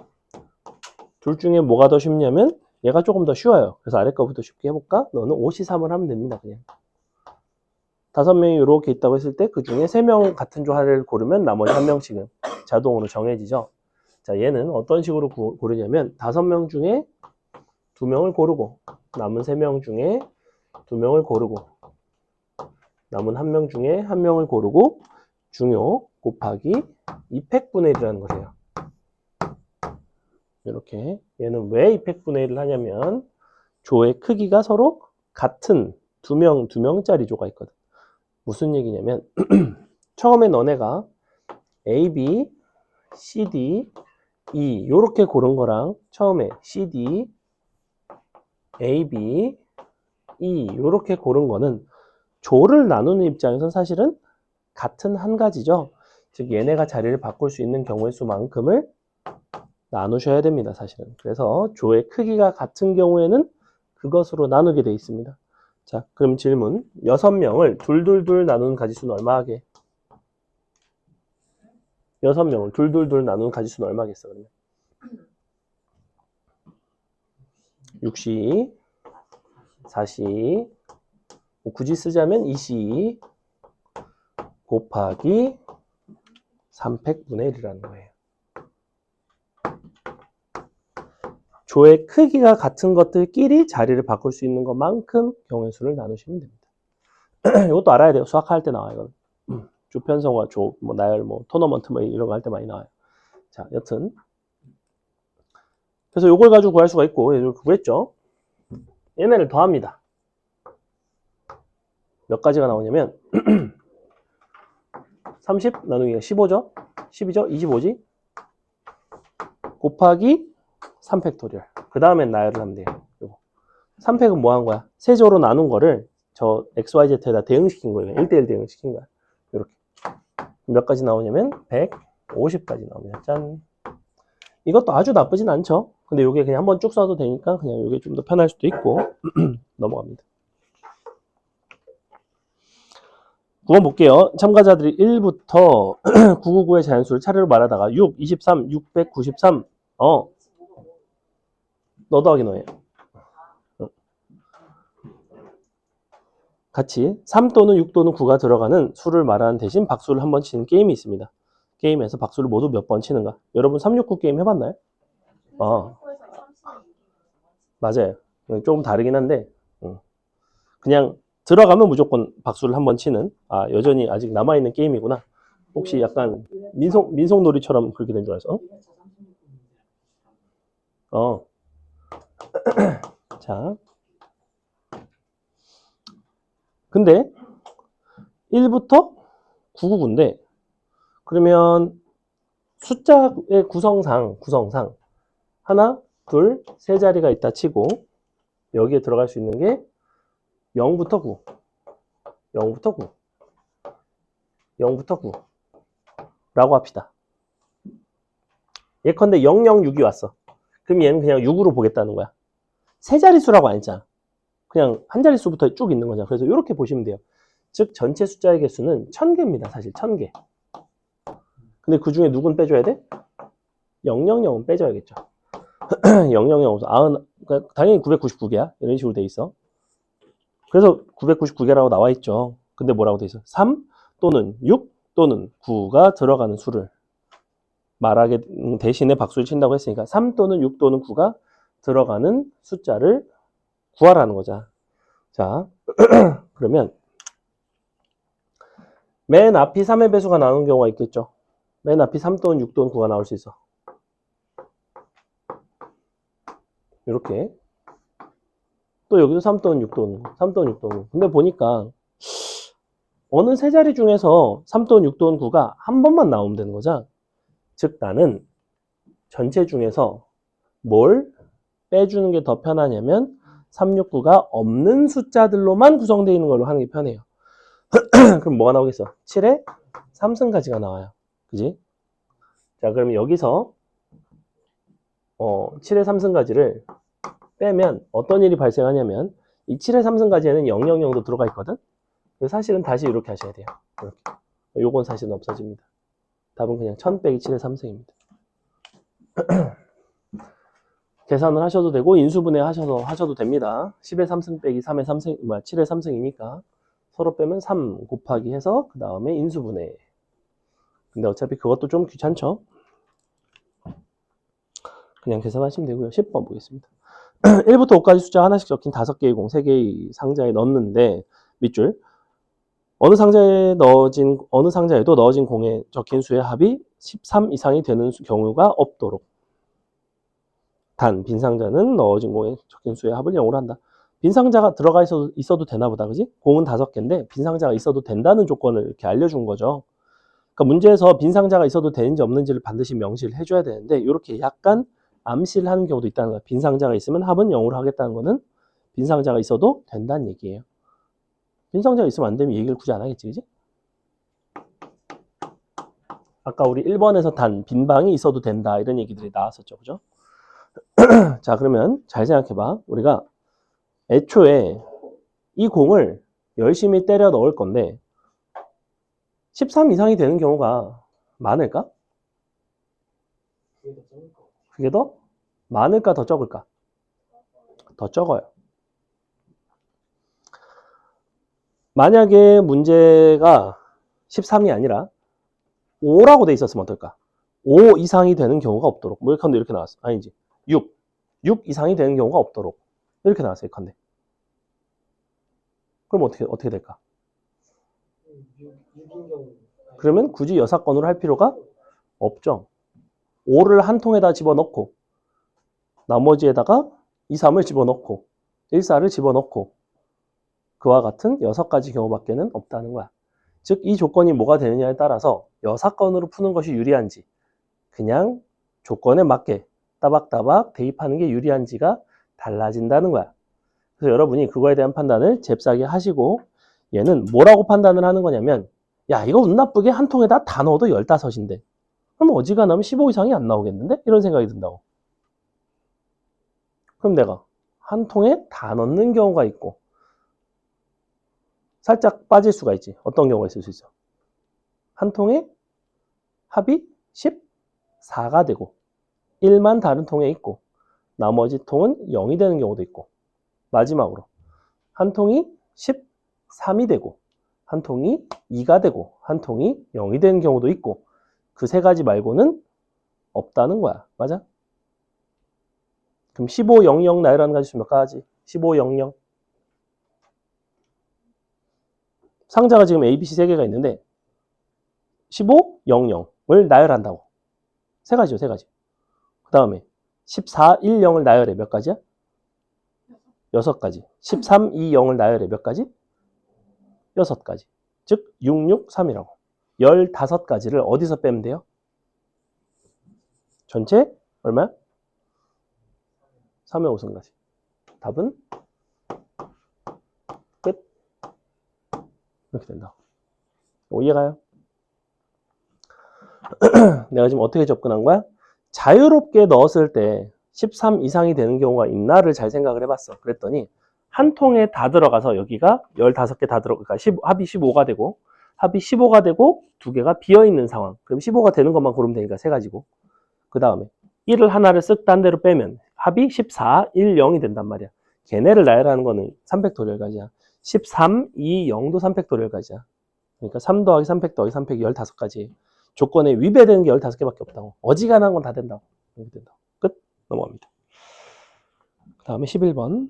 둘 중에 뭐가 더 쉽냐면 얘가 조금 더 쉬워요. 그래서 아래 거부터 쉽게 해볼까? 너는 5C3을 하면 됩니다. 그냥 5명이 이렇게 있다고 했을 때 그 중에 3명 같은 조화를 고르면 나머지 1명씩은 자동으로 정해지죠. 자, 얘는 어떤 식으로 고르냐면 5명 중에 2명을 고르고 남은 3명 중에 2명을 고르고 남은 1명 중에 1명을 고르고 중요 곱하기 2팩분의 1이라는 거예요. 이렇게 얘는 왜 2팩분의 1을 하냐면 조의 크기가 서로 같은 2명짜리 조가 있거든. 무슨 얘기냐면 처음에 너네가 A, B, C, D, E 이렇게 고른 거랑 처음에 C, D, A, B, E 이렇게 고른 거는 조를 나누는 입장에서는 사실은 같은 한 가지죠. 즉 얘네가 자리를 바꿀 수 있는 경우의 수만큼을 나누셔야 됩니다. 사실은. 그래서 조의 크기가 같은 경우에는 그것으로 나누게 돼 있습니다. 자, 그럼 질문. 6명을 둘 나누는 가지수는 얼마 하게? 6명을 둘 나누는 가지수는 얼마겠어, 그러면? 6C, 4C, 뭐 굳이 쓰자면 2C 곱하기 3팩분의 1이라는 거예요. 조의 크기가 같은 것들끼리 자리를 바꿀 수 있는 것만큼 경우의 수를 나누시면 됩니다. 이것도 알아야 돼요. 수학할 때 나와요. 조 편성과 조, 뭐 나열, 뭐 토너먼트 뭐 이런 거 할 때 많이 나와요. 자, 여튼 그래서 이걸 가지고 구할 수가 있고 얘를 구했죠. 얘네를 더합니다. 몇 가지가 나오냐면 30 나누기가 15죠. 12죠. 25지. 곱하기 3팩토리얼. 그 다음엔 나열을 하면 돼요. 요거. 3팩은 뭐 한 거야? 세조로 나눈 거를 저 XYZ에다 대응시킨 거예요. 1대1 대응시킨 거야. 이렇게. 몇 가지 나오냐면 150까지 나옵니다. 짠. 이것도 아주 나쁘진 않죠. 근데 이게 그냥 한번 쭉 써도 되니까 그냥 이게 좀 더 편할 수도 있고 넘어갑니다. 9번 볼게요. 참가자들이 1부터 999의 자연수를 차례로 말하다가 6, 23, 693 너 더하기 너예요. 같이 3 또는 6 또는 9가 들어가는 수를 말하는 대신 박수를 한 번 치는 게임이 있습니다. 게임에서 박수를 모두 몇 번 치는가? 여러분 369 게임 해봤나요? 맞아요. 조금 다르긴 한데 그냥 들어가면 무조건 박수를 한 번 치는 여전히 아직 남아있는 게임이구나. 혹시 약간 민속놀이처럼 그렇게 된 줄 알았어? 자, 근데 1부터 999인데 그러면 숫자의 구성상 하나, 둘, 세 자리가 있다 치고 여기에 들어갈 수 있는 게 0부터 9, 0부터 9, 0부터 9라고 합시다. 예컨대 006이 왔어. 그럼 얘는 그냥 6으로 보겠다는 거야. 세 자릿수라고 안 했잖아. 그냥 한 자릿수부터 쭉 있는 거잖아. 그래서 이렇게 보시면 돼요. 즉 전체 숫자의 개수는 1000개입니다. 사실 1000개. 근데 그 중에 누군 빼줘야 돼? 000은 빼줘야겠죠. 000, 그러니까 당연히 999개야. 이런 식으로 돼 있어. 그래서 999개라고 나와 있죠. 근데 뭐라고 돼 있어? 3 또는 6 또는 9가 들어가는 수를 말하게 대신에 박수를 친다고 했으니까 3 또는 6 또는 9가 들어가는 숫자를 구하라는 거죠. 자, 그러면 맨 앞이 3의 배수가 나오는 경우가 있겠죠. 맨 앞이 3 또는 6 또는 9가 나올 수 있어. 이렇게. 또 여기도 3 또는 6 또는 3 또는 6 또는 9. 근데 보니까 어느 세 자리 중에서 3 또는 6 또는 9가 한 번만 나오면 되는 거죠. 즉 나는 전체 중에서 뭘 빼주는 게 더 편하냐면 369가 없는 숫자들로만 구성되어 있는 걸로 하는 게 편해요. 그럼 뭐가 나오겠어? 7의 3승까지가 나와요. 그지? 자, 그러면 여기서 7의 3승까지를 빼면 어떤 일이 발생하냐면 이 7의 3승까지에는 000도 들어가 있거든? 그래서 사실은 다시 이렇게 하셔야 돼요. 이렇게. 요건 사실은 없어집니다. 답은 그냥 1000 빼기 7의 3승입니다. 계산을 하셔도 되고 인수분해 하셔도 됩니다. 10의 3승 빼기 3의 3승, 7의 3승이니까 서로 빼면 3 곱하기 해서 그 다음에 인수분해. 근데 어차피 그것도 좀 귀찮죠? 그냥 계산하시면 되고요. 10번 보겠습니다. 1부터 5까지 숫자 하나씩 적힌 5개의 공, 3개의 상자에 넣었는데 밑줄 어느 상자에도 넣어진 공에 적힌 수의 합이 13 이상이 되는 경우가 없도록 단 빈 상자는 넣어진 공에 적힌 수의 합을 0으로 한다. 빈 상자가 들어가 있어도 되나 보다. 그지? 공은 5개인데 빈 상자가 있어도 된다는 조건을 이렇게 알려준 거죠. 그러니까 문제에서 빈 상자가 있어도 되는지 없는지를 반드시 명시를 해줘야 되는데 이렇게 약간 암시를 하는 경우도 있다는 거야. 빈 상자가 있으면 합은 0으로 하겠다는 거는 빈 상자가 있어도 된다는 얘기예요. 빈 상자가 있으면 안 되면 얘기를 굳이 안 하겠지, 그지? 아까 우리 1번에서 단 빈방이 있어도 된다 이런 얘기들이 나왔었죠, 그죠? 자, 그러면 잘 생각해봐. 우리가 애초에 이 공을 열심히 때려 넣을 건데 13 이상이 되는 경우가 많을까? 그게 더 적을 것 같아요. 그게 더 많을까, 더 적을까? 더 적어요. 만약에 문제가 13이 아니라 5라고 돼 있었으면 어떨까? 5 이상이 되는 경우가 없도록. 뭐 예컨대 이렇게 나왔어. 아니지. 6 이상이 되는 경우가 없도록. 이렇게 나왔어, 예컨대. 그럼 어떻게 될까? 6인 경우. 그러면 굳이 여사건으로 할 필요가 없죠. 5를 한 통에다 집어넣고 나머지에다가 2, 3을 집어넣고 1, 4를 집어넣고 그와 같은 6가지 경우밖에는 없다는 거야. 즉, 이 조건이 뭐가 되느냐에 따라서 여사건으로 푸는 것이 유리한지 그냥 조건에 맞게 따박따박 대입하는 게 유리한지가 달라진다는 거야. 그래서 여러분이 그거에 대한 판단을 잽싸게 하시고 얘는 뭐라고 판단을 하는 거냐면 야, 이거 운 나쁘게 한 통에다 다 넣어도 15인데 그럼 어지간하면 15 이상이 안 나오겠는데? 이런 생각이 든다고. 그럼 내가 한 통에 다 넣는 경우가 있고 살짝 빠질 수가 있지. 어떤 경우가 있을 수 있어? 한 통에 합이 14가 되고 1만 다른 통에 있고 나머지 통은 0이 되는 경우도 있고 마지막으로 한 통이 13이 되고 한 통이 2가 되고 한 통이 0이 되는 경우도 있고 그 세 가지 말고는 없다는 거야. 맞아? 그럼 15, 00 나열하는 가지 몇 가지? 15, 00 상자가 지금 A, B, C 3개가 있는데 15, 00을 나열한다고. 세 가지요, 세 가지. 그 다음에 14, 10을 나열해. 몇 가지야? 6가지. 13, 20을 나열해. 몇 가지? 6가지. 즉 6, 6, 3이라고. 15가지를 어디서 빼면 돼요? 전체 얼마야? 3의 5승까지. 답은 끝. 이렇게 된다. 이해가요? 내가 지금 어떻게 접근한 거야? 자유롭게 넣었을 때 13 이상이 되는 경우가 있나를 잘 생각을 해봤어. 그랬더니 한 통에 다 들어가서 여기가 15개 다 들어가, 그러니까 합이 15가 되고 합이 15가 되고 두 개가 비어있는 상황. 그럼 15가 되는 것만 고르면 되니까 세 가지고. 그 다음에 1을 하나를 쓱 딴 데로 빼면 합이 14, 1, 0이 된단 말이야. 걔네를 나열하는 거는 3팩토리얼까지야. 13, 2, 0도 3팩토리얼까지야. 그러니까 3 더하기 3팩 더하기 3팩이 15가지. 조건에 위배되는 게 15개밖에 없다고. 어지간한 건 다 된다고. 이렇게 된다고. 끝. 넘어갑니다. 그 다음에 11번.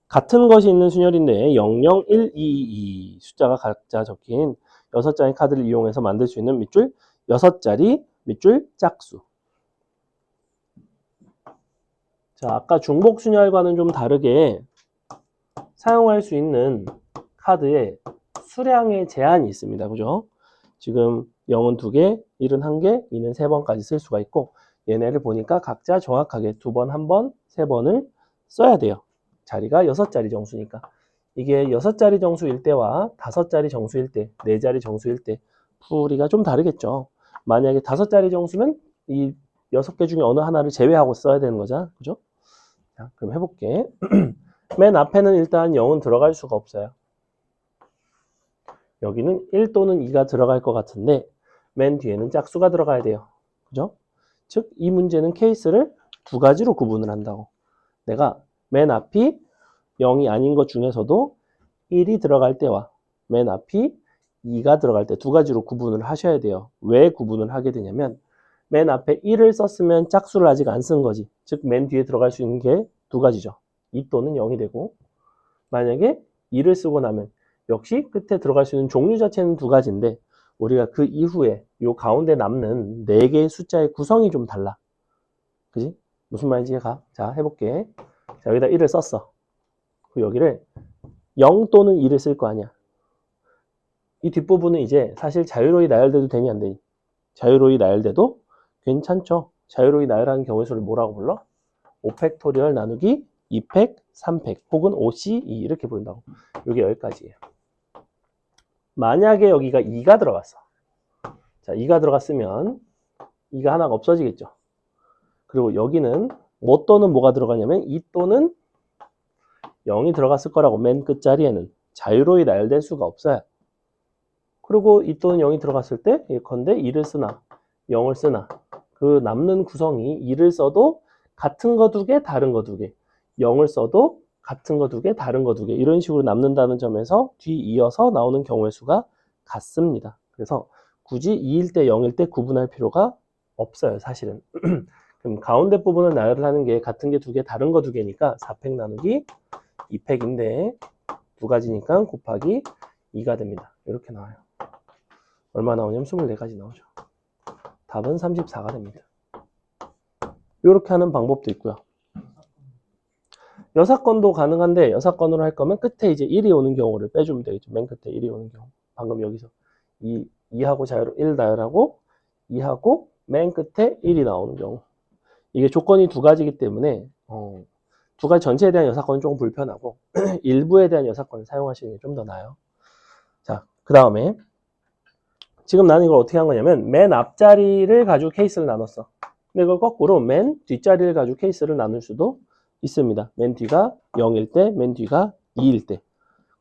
같은 것이 있는 순열인데 00, 1, 2, 2 숫자가 각자 적힌 6장의 카드를 이용해서 만들 수 있는 밑줄 6자리 밑줄 짝수. 자, 아까 중복 순열과는 좀 다르게 사용할 수 있는 카드에 수량의 제한이 있습니다. 그죠? 지금 0은 2개, 1은 1개, 2는 3번까지 쓸 수가 있고 얘네를 보니까 각자 정확하게 2번, 1번, 3번을 써야 돼요. 자리가 6자리 정수니까. 이게 6자리 정수일 때와 5자리 정수일 때, 4자리 정수일 때 풀이가 좀 다르겠죠. 만약에 5자리 정수면 이 6개 중에 어느 하나를 제외하고 써야 되는 거잖아. 그죠? 자, 그럼 해볼게. 맨 앞에는 일단 0은 들어갈 수가 없어요. 여기는 1 또는 2가 들어갈 것 같은데 맨 뒤에는 짝수가 들어가야 돼요. 그죠? 즉, 이 문제는 케이스를 2가지로 구분을 한다고. 내가 맨 앞이 0이 아닌 것 중에서도 1이 들어갈 때와 맨 앞이 2가 들어갈 때 2가지로 구분을 하셔야 돼요. 왜 구분을 하게 되냐면 맨 앞에 1을 썼으면 짝수를 아직 안 쓴 거지. 즉, 맨 뒤에 들어갈 수 있는 게 2가지죠. 2 또는 0이 되고 만약에 2를 쓰고 나면 역시 끝에 들어갈 수 있는 종류 자체는 2가지인데 우리가 그 이후에 요 가운데 남는 4개의 숫자의 구성이 좀 달라. 그지? 무슨 말인지 가. 자, 해볼게. 자, 여기다 1을 썼어. 그 여기를 0 또는 2를 쓸 거 아니야. 이 뒷부분은 이제 사실 자유로이 나열돼도 되니 안 되니? 자유로이 나열돼도 괜찮죠. 자유로이 나열하는 경우의 수를 뭐라고 불러? 5팩토리얼 나누기 2팩, 3팩 혹은 5C2 이렇게 부른다고. 이게 여기까지예요. 만약에 여기가 2가 들어갔어. 자, 2가 들어갔으면 2가 하나가 없어지겠죠. 그리고 여기는 뭐 또는 뭐가 들어가냐면 2 또는 0이 들어갔을 거라고. 맨 끝자리에는 자유로이 나열될 수가 없어요. 그리고 2 또는 0이 들어갔을 때 예컨대 2를 쓰나 0을 쓰나 그 남는 구성이 2를 써도 같은 거 2개, 다른 거 2개, 0을 써도 같은 거 2개, 다른 거 2개 이런 식으로 남는다는 점에서 뒤이어서 나오는 경우의 수가 같습니다. 그래서 굳이 2일 때 0일 때 구분할 필요가 없어요. 사실은. 그럼 가운데 부분을 나열을 하는 게 같은 게 2개, 다른 거 2개니까 4팩 나누기 2팩인데 2가지니까 곱하기 2가 됩니다. 이렇게 나와요. 얼마 나오냐면 24가지 나오죠. 답은 34가 됩니다. 이렇게 하는 방법도 있고요. 여사건도 가능한데 여사건으로 할 거면 끝에 이제 1이 오는 경우를 빼주면 되겠죠. 맨 끝에 1이 오는 경우. 방금 여기서 2하고 자유로 1 나열하고 2하고 맨 끝에 1이 나오는 경우. 이게 조건이 2가지이기 때문에 2가지 전체에 대한 여사건은 조금 불편하고 일부에 대한 여사건을 사용하시는 게 좀 더 나아요. 자, 그 다음에 지금 나는 이걸 어떻게 한 거냐면 맨 앞자리를 가지고 케이스를 나눴어. 근데 이걸 거꾸로 맨 뒷자리를 가지고 케이스를 나눌 수도 있습니다. 맨 뒤가 0일 때, 맨 뒤가 2일 때.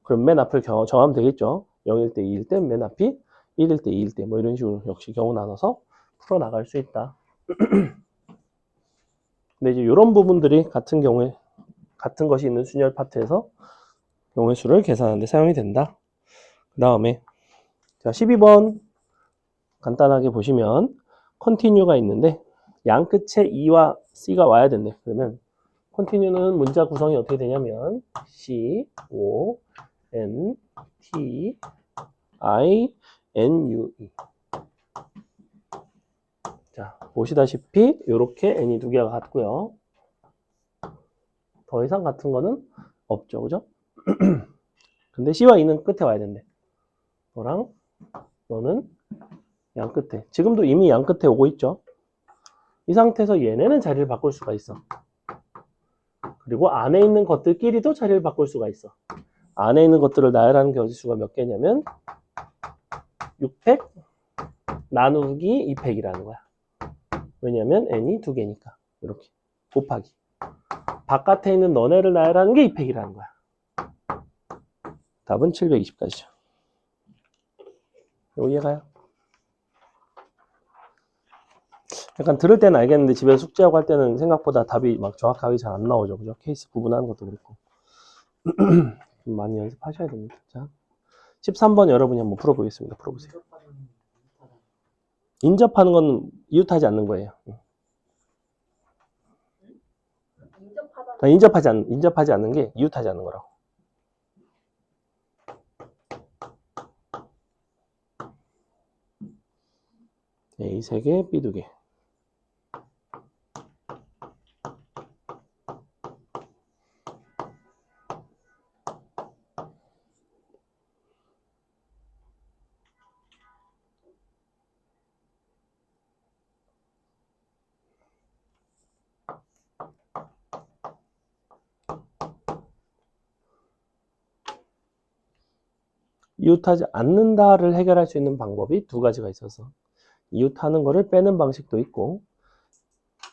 그럼 맨 앞을 정하면 되겠죠. 0일 때, 2일 때, 맨 앞이 1일 때, 2일 때 뭐 이런 식으로 역시 경우 나눠서 풀어나갈 수 있다. 근데 이제 이런 부분들이 같은 경우에 같은 것이 있는 순열 파트에서 경우의 수를 계산하는 데 사용이 된다. 그 다음에 자 12번 간단하게 보시면 컨티뉴가 있는데 양 끝에 E와 C가 와야 된대. 그러면 컨티뉴는 문자 구성이 어떻게 되냐면 C, O, N, T, I, N, U, E. 자, 보시다시피 이렇게 N이 2개가 같고요. 더 이상 같은 거는 없죠. 그죠? 근데 C와 E는 끝에 와야 된대. 너랑 너는 양 끝에. 지금도 이미 양 끝에 오고 있죠. 이 상태에서 얘네는 자리를 바꿀 수가 있어. 그리고 안에 있는 것들끼리도 자리를 바꿀 수가 있어. 안에 있는 것들을 나열하는 개수가 몇 개냐면 6팩 나누기 2팩이라는 거야. 왜냐면 n이 2개니까. 이렇게 곱하기. 바깥에 있는 너네를 나열하는 게 2팩이라는 거야. 답은 720까지죠. 이거 이해가요? 약간 들을 때는 알겠는데 집에서 숙제하고 할 때는 생각보다 답이 막 정확하게 잘 안 나오죠. 그죠? 케이스 구분하는 것도 그렇고. 좀 많이 연습하셔야 됩니다. 자, 13번 여러분이 한번 풀어보겠습니다. 풀어보세요. 인접하는 건 이웃하지 않는 거예요. 인접하지 않는 게 이웃하지 않는 거라고. A 3개, B 2개. 이웃하지 않는다를 해결할 수 있는 방법이 두 가지가 있어서 이웃하는 거를 빼는 방식도 있고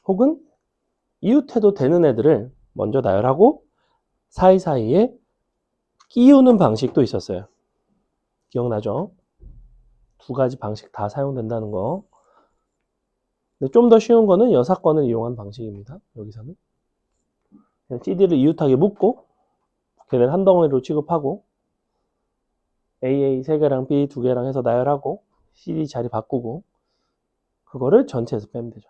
혹은 이웃해도 되는 애들을 먼저 나열하고 사이사이에 끼우는 방식도 있었어요. 기억나죠? 두 가지 방식 다 사용된다는 거. 근데 좀 더 쉬운 거는 여사건을 이용한 방식입니다. 여기서는 그냥 CD를 이웃하게 묶고 걔네를 한 덩어리로 취급하고 AA 3개랑 B 2개랑 해서 나열하고 CD 자리 바꾸고 그거를 전체에서 빼면 되죠.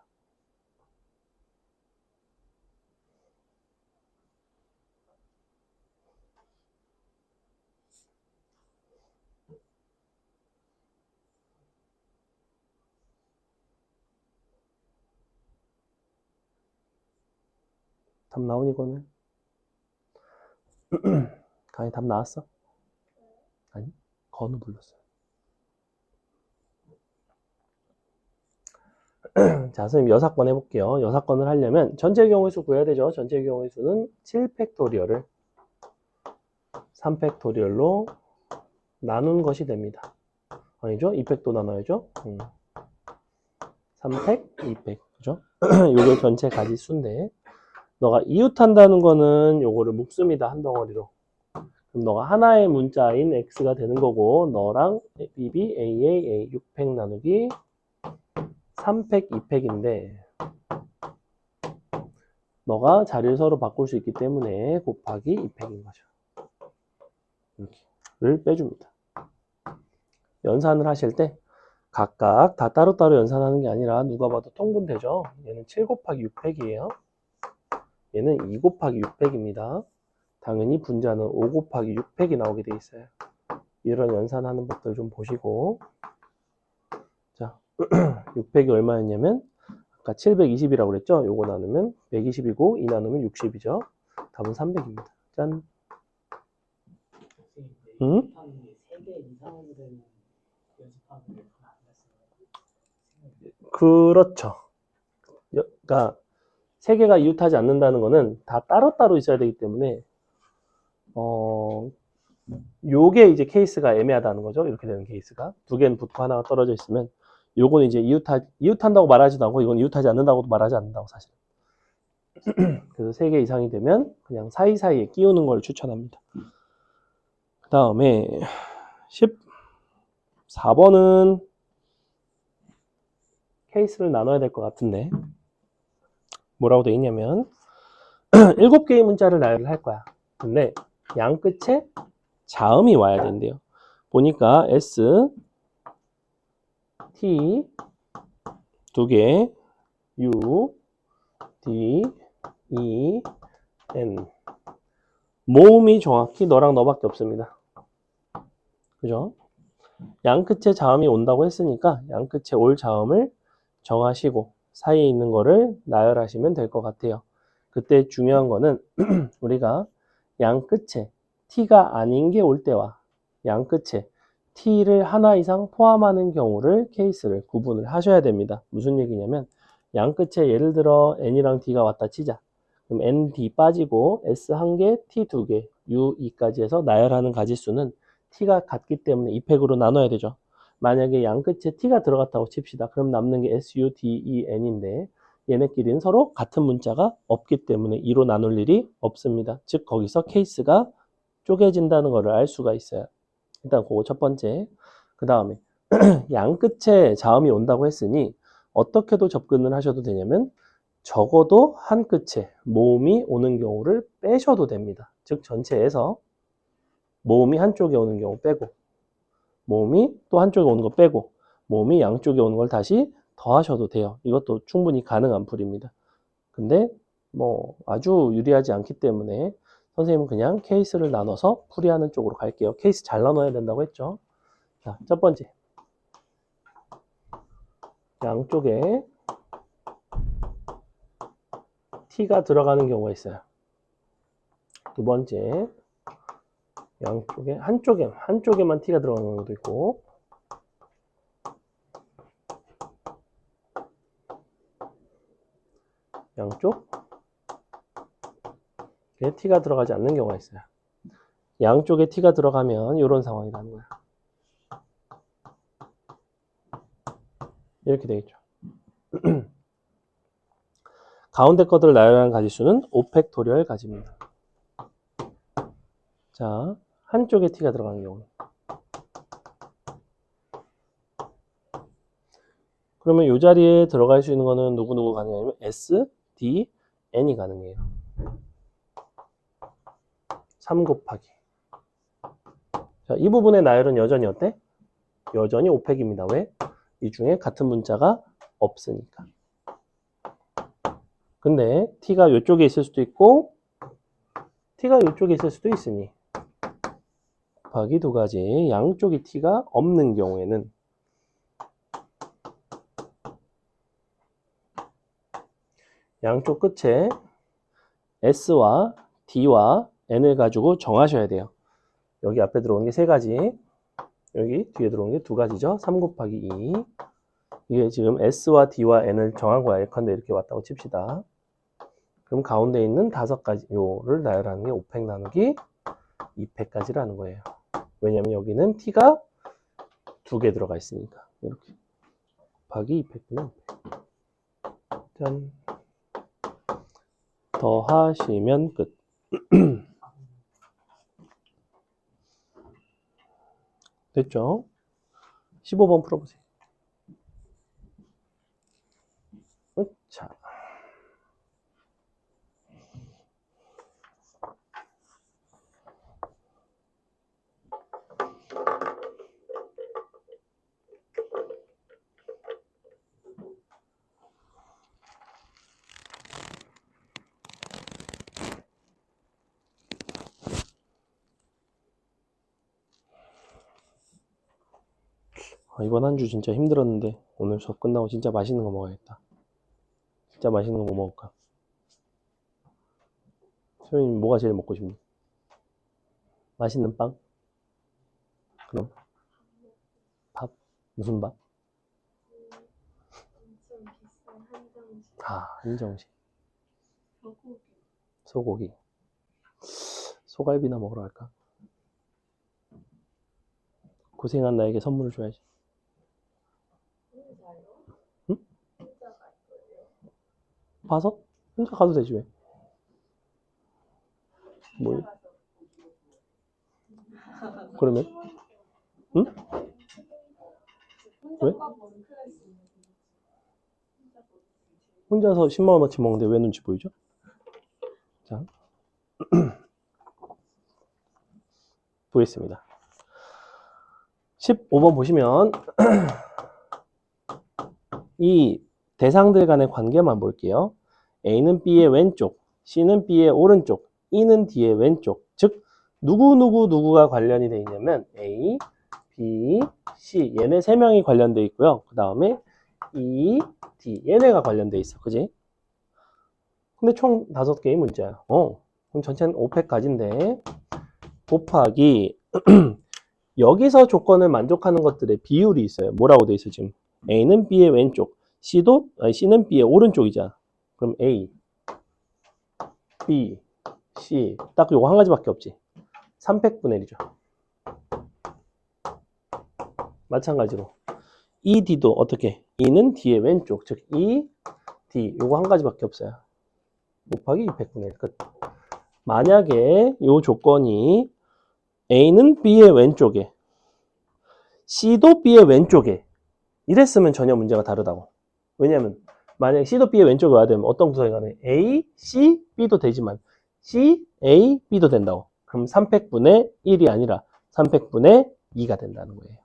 답 나오니 이거는? 강의 답 나왔어? 아니? 건우 불렀어요. 자, 선생님 여사건 해볼게요. 여사건을 하려면 전체 경우의 수 구해야 되죠. 전체 경우의 수는 7팩토리얼을 3팩토리얼로 나눈 것이 됩니다. 아니죠? 2팩도 나눠야죠. 3팩, 2팩. 그죠? 요게 전체 가지수인데 너가 이웃한다는 거는 요거를 묶습니다. 한 덩어리로. 그럼 너가 하나의 문자인 x가 되는 거고 너랑 bb, aa, 6팩 나누기 3팩, 2팩인데 너가 자리를 서로 바꿀 수 있기 때문에 곱하기 2팩인 거죠. 이렇게를 빼줍니다. 연산을 하실 때 각각 다 따로따로 연산하는 게 아니라 누가 봐도 통분되죠. 얘는 7 곱하기 6팩이에요. 얘는 2 곱하기 6팩입니다. 당연히 분자는 5 곱하기 6팩이 나오게 돼 있어요. 이런 연산하는 법들 좀 보시고 자, 6팩이 얼마였냐면 아까 720이라고 그랬죠? 요거 나누면 120이고 2 나누면 60이죠. 답은 300입니다. 짠. 응? 3개 이상으로 되는 연습하는 게 안 됐어요. 그렇죠. 그러니까 3개가 이웃하지 않는다는 거는 다 따로따로 있어야 되기 때문에 요게 이제 케이스가 애매하다는 거죠. 이렇게 되는 케이스가. 2개는 붙고 하나가 떨어져 있으면 요건 이제 이웃한다고 말하지도 않고 이건 이웃하지 않는다고도 말하지 않는다고 사실. 그래서 3개 이상이 되면 그냥 사이사이에 끼우는 걸 추천합니다. 그 다음에 14번은 케이스를 나눠야 될 것 같은데 뭐라고 돼 있냐면 7개의 문자를 나열을 할 거야. 근데 양 끝에 자음이 와야 된대요. 보니까 S, T, 2개, U, D, E, N. 모음이 정확히 너랑 너밖에 없습니다. 그죠? 양 끝에 자음이 온다고 했으니까 양 끝에 올 자음을 정하시고 사이에 있는 거를 나열하시면 될 것 같아요. 그때 중요한 거는 우리가 양 끝에 t가 아닌 게 올 때와 양 끝에 t를 하나 이상 포함하는 경우를 케이스를 구분을 하셔야 됩니다. 무슨 얘기냐면 양 끝에 예를 들어 n이랑 d가 왔다 치자. 그럼 n, d 빠지고 s 1개, t 2개, u, e까지 해서 나열하는 가지수는 t가 같기 때문에 2팩으로 나눠야 되죠. 만약에 양 끝에 t가 들어갔다고 칩시다. 그럼 남는 게 s, u, d, e, n인데 얘네끼리는 서로 같은 문자가 없기 때문에 2로 나눌 일이 없습니다. 즉 거기서 케이스가 쪼개진다는 것을 알 수가 있어요. 일단 그거 첫 번째. 그 다음에 양 끝에 자음이 온다고 했으니 어떻게도 접근을 하셔도 되냐면 적어도 한 끝에 모음이 오는 경우를 빼셔도 됩니다. 즉 전체에서 모음이 한쪽에 오는 경우 빼고 모음이 또 한쪽에 오는 거 빼고 모음이 양쪽에 오는 걸 다시 더하셔도 돼요. 이것도 충분히 가능한 풀입니다. 근데 뭐 아주 유리하지 않기 때문에 선생님은 그냥 케이스를 나눠서 풀이하는 쪽으로 갈게요. 케이스 잘 나눠야 된다고 했죠. 자, 첫 번째. 양쪽에 t가 들어가는 경우가 있어요. 두 번째. 양쪽에 한쪽에만 t가 들어가는 경우도 있고 양쪽에 t가 들어가지 않는 경우가 있어요. 양쪽에 t가 들어가면 이런 상황이 나는 거야. 이렇게 되겠죠. 가운데 것들을 나열하는 가지수는 5팩토리얼 가지입니다. 자, 한쪽에 t가 들어가는 경우. 그러면 이 자리에 들어갈 수 있는 거는 누구 가능하냐면 s, d, n이 가능해요. 3 곱하기. 자, 이 부분의 나열은 여전히 어때? 여전히 5팩입니다. 왜? 이 중에 같은 문자가 없으니까. 근데 t가 이쪽에 있을 수도 있고 t가 이쪽에 있을 수도 있으니 곱하기 두 가지 양쪽이 t가 없는 경우에는 양쪽 끝에 s와 d와 n을 가지고 정하셔야 돼요. 여기 앞에 들어오는 게 세 가지, 여기 뒤에 들어오는 게 두 가지죠. 3 곱하기 2. 이게 지금 s와 d와 n을 정한 거야. 예컨대 이렇게 왔다고 칩시다. 그럼 가운데 있는 5가지 요를 나열하는 게 5팩 나누기 2팩까지라는 거예요. 왜냐면 여기는 t가 2개 들어가 있으니까. 이렇게 곱하기 2팩분의 5팩. 짠. 더 하시면 끝. 됐죠? 15번 풀어보세요. 자. 이번 한 주 진짜 힘들었는데 오늘 수업 끝나고 진짜 맛있는 거 먹어야겠다. 진짜 맛있는 거 뭐 먹을까? 소연이 뭐가 제일 먹고 싶니? 맛있는 빵? 그럼 밥? 무슨 밥? 엄청 비싼 한정식. 한정식. 소고기. 소고기. 소갈비나 먹으러 갈까? 고생한 나에게 선물을 줘야지. 혼자요? 응? 혼자 갈 거예요? 봐서? 혼자 가도 되지 왜? 뭐? 그러면? 응? 왜? 혼자서 10만 원어치 먹는데 왜 눈치 보이죠? 자, 보겠습니다. 15번 보시면 이 대상들 간의 관계만 볼게요. A는 B의 왼쪽, C는 B의 오른쪽, E는 D의 왼쪽. 즉 누구가 관련이 되어 있냐면 A, B, C 얘네 3명이 관련되어 있고요. 그 다음에 E, D 얘네가 관련되어 있어. 그지? 근데 총 5개의 문자야. 그럼 전체는 5팩 가진데 곱하기 여기서 조건을 만족하는 것들의 비율이 있어요. 뭐라고 돼 있어 지금? A는 B의 왼쪽, C는 B의 오른쪽이잖아. 그럼 A, B, C 딱 요거 한 가지밖에 없지. 3팩분의 1이죠. 마찬가지로 E, D도 어떻게? E는 D의 왼쪽, 즉 E, D 요거 한 가지밖에 없어요. 곱하기 2팩분의 1 끝. 만약에 요 조건이 A는 B의 왼쪽에 C도 B의 왼쪽에 이랬으면 전혀 문제가 다르다고. 왜냐하면 만약에 C도 B의 왼쪽에 와야 되면 어떤 구성이 가능해? A, C, B도 되지만 C, A, B도 된다고. 그럼 3팩분의 1이 아니라 3팩분의 2가 된다는 거예요.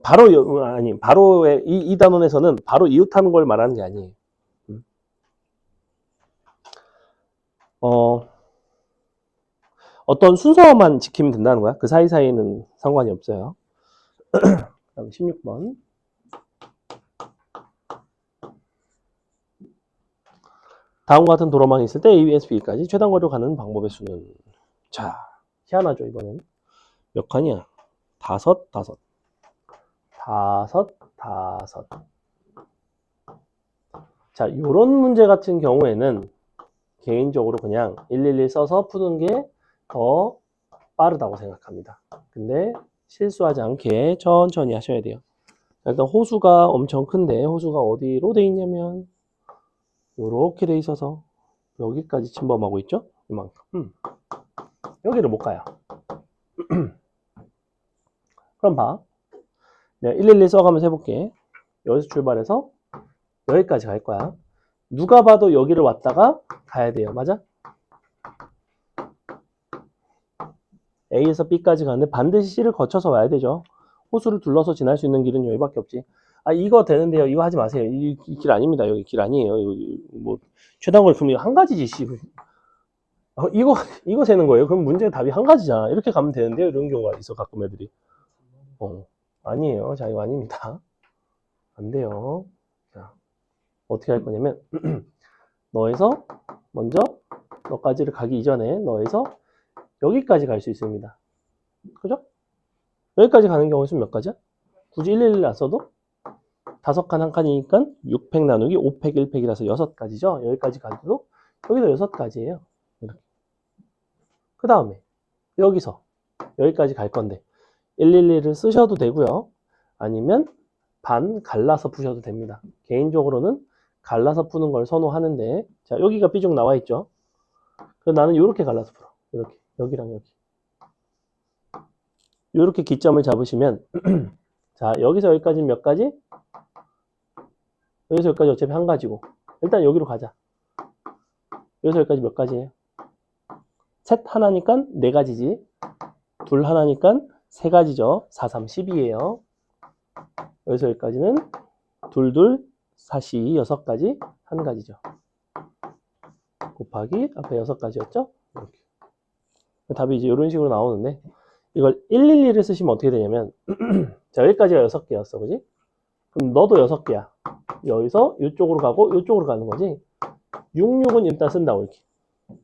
바로 이 단원에서는 바로 이웃하는 걸 말하는 게 아니에요. 어떤 순서만 지키면 된다는 거야. 그 사이사이는 상관이 없어요. 그다음 16번. 다음과 같은 도로망이 있을 때 A, B, S, B까지 최단 거리로 가는 방법의 수는 자, 희한하죠 이번엔. 몇 칸이야? 5. 자, 요런 문제 같은 경우에는 개인적으로 그냥 111 써서 푸는 게 더 빠르다고 생각합니다. 근데 실수하지 않게 천천히 하셔야 돼요. 일단 호수가 엄청 큰데 호수가 어디로 돼 있냐면 요렇게 돼 있어서 여기까지 침범하고 있죠? 이만큼. 여기를 못 가요. 그럼 봐. 내가 111 써가면서 해볼게. 여기서 출발해서 여기까지 갈 거야. 누가 봐도 여기를 왔다가 가야 돼요. 맞아? A에서 B까지 가는데 반드시 C를 거쳐서 와야 되죠. 호수를 둘러서 지날 수 있는 길은 여기밖에 없지. 아, 이거 되는데요. 이거 하지 마세요. 이 길 아닙니다. 여기 길 아니에요. 뭐 최단거리 그럼 한 가지지. 씨. 이거 세는 거예요. 그럼 문제 답이 한 가지잖아. 이렇게 가면 되는데요. 이런 경우가 있어 가끔 애들이. 아니에요. 자, 이거 아닙니다. 안 돼요. 자, 어떻게 할 거냐면 너에서 먼저 너까지를 가기 이전에 너에서 여기까지 갈 수 있습니다. 그죠? 여기까지 가는 경우 있으면 몇 가지야? 굳이 111 안 써도 5칸 한 칸이니까 6팩 나누기 5팩 1팩이라서 6가지죠. 여기까지 가도 여기도 6가지예요. 이렇게. 그 다음에 여기서 여기까지 갈 건데 111을 쓰셔도 되고요. 아니면 반 갈라서 푸셔도 됩니다. 개인적으로는 갈라서 푸는 걸 선호하는데 자 여기가 삐죽 나와 있죠. 그래서 나는 이렇게 갈라서 풀어. 이렇게 여기랑 여기 이렇게 기점을 잡으시면 자 여기서 여기까지는 몇 가지? 여기서 여기까지 어차피 한 가지고 일단 여기로 가자. 여기서 여기까지 몇 가지예요? 셋 하나니까 네 가지지. 둘 하나니까 세 가지죠. 4, 3, 12예요. 여기서 여기까지는 둘, 둘, 4, 6가지, 한 가지죠. 곱하기 앞에 6가지였죠? 이렇게. 답이 이제 이런 식으로 나오는데 이걸 111을 쓰시면 어떻게 되냐면 자 여기까지가 6개였어. 그지? 그럼 너도 6개야. 여기서 이쪽으로 가고 이쪽으로 가는 거지. 66은 일단 쓴다고 이렇게.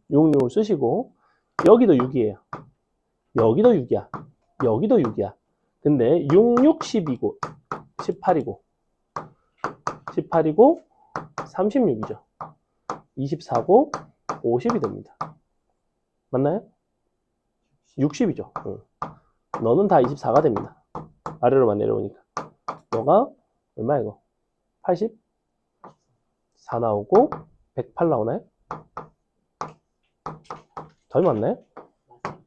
66을 쓰시고 여기도 6이에요. 여기도 6이야. 여기도 6이야. 근데 6, 6, 10이고 18이고 18이고 36이죠. 24고 50이 됩니다. 맞나요? 60이죠. 응. 너는 다 24가 됩니다. 아래로만 내려오니까. 너가 얼마야 이거? 80? 4 나오고 108 나오나요? 덜 맞나요?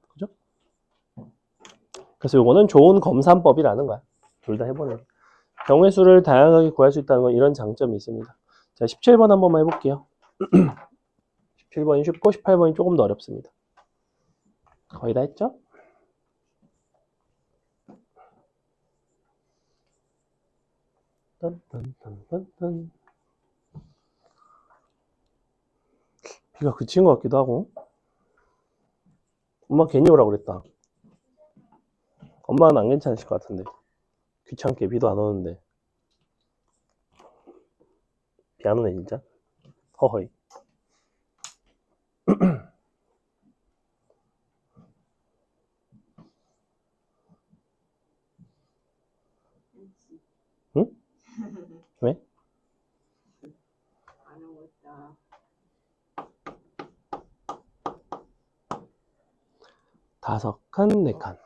그죠? 그래서 요거는 좋은 검산법이라는 거야. 둘 다 해보는 거. 경우의 수를 다양하게 구할 수 있다는 건 이런 장점이 있습니다. 자, 17번 한번만 해볼게요. 17번이 쉽고 18번이 조금 더 어렵습니다. 거의 다 했죠? 딴딴딴딴딴. 비가 그친 것 같기도 하고. 엄마 괜히 오라고 그랬다. 엄마는 안 괜찮으실 것 같은데. 귀찮게 비도 안 오는데. 비 안 오네 진짜. 허허이. 응? 왜? 안 오고 있다. 다섯 칸, 네 칸.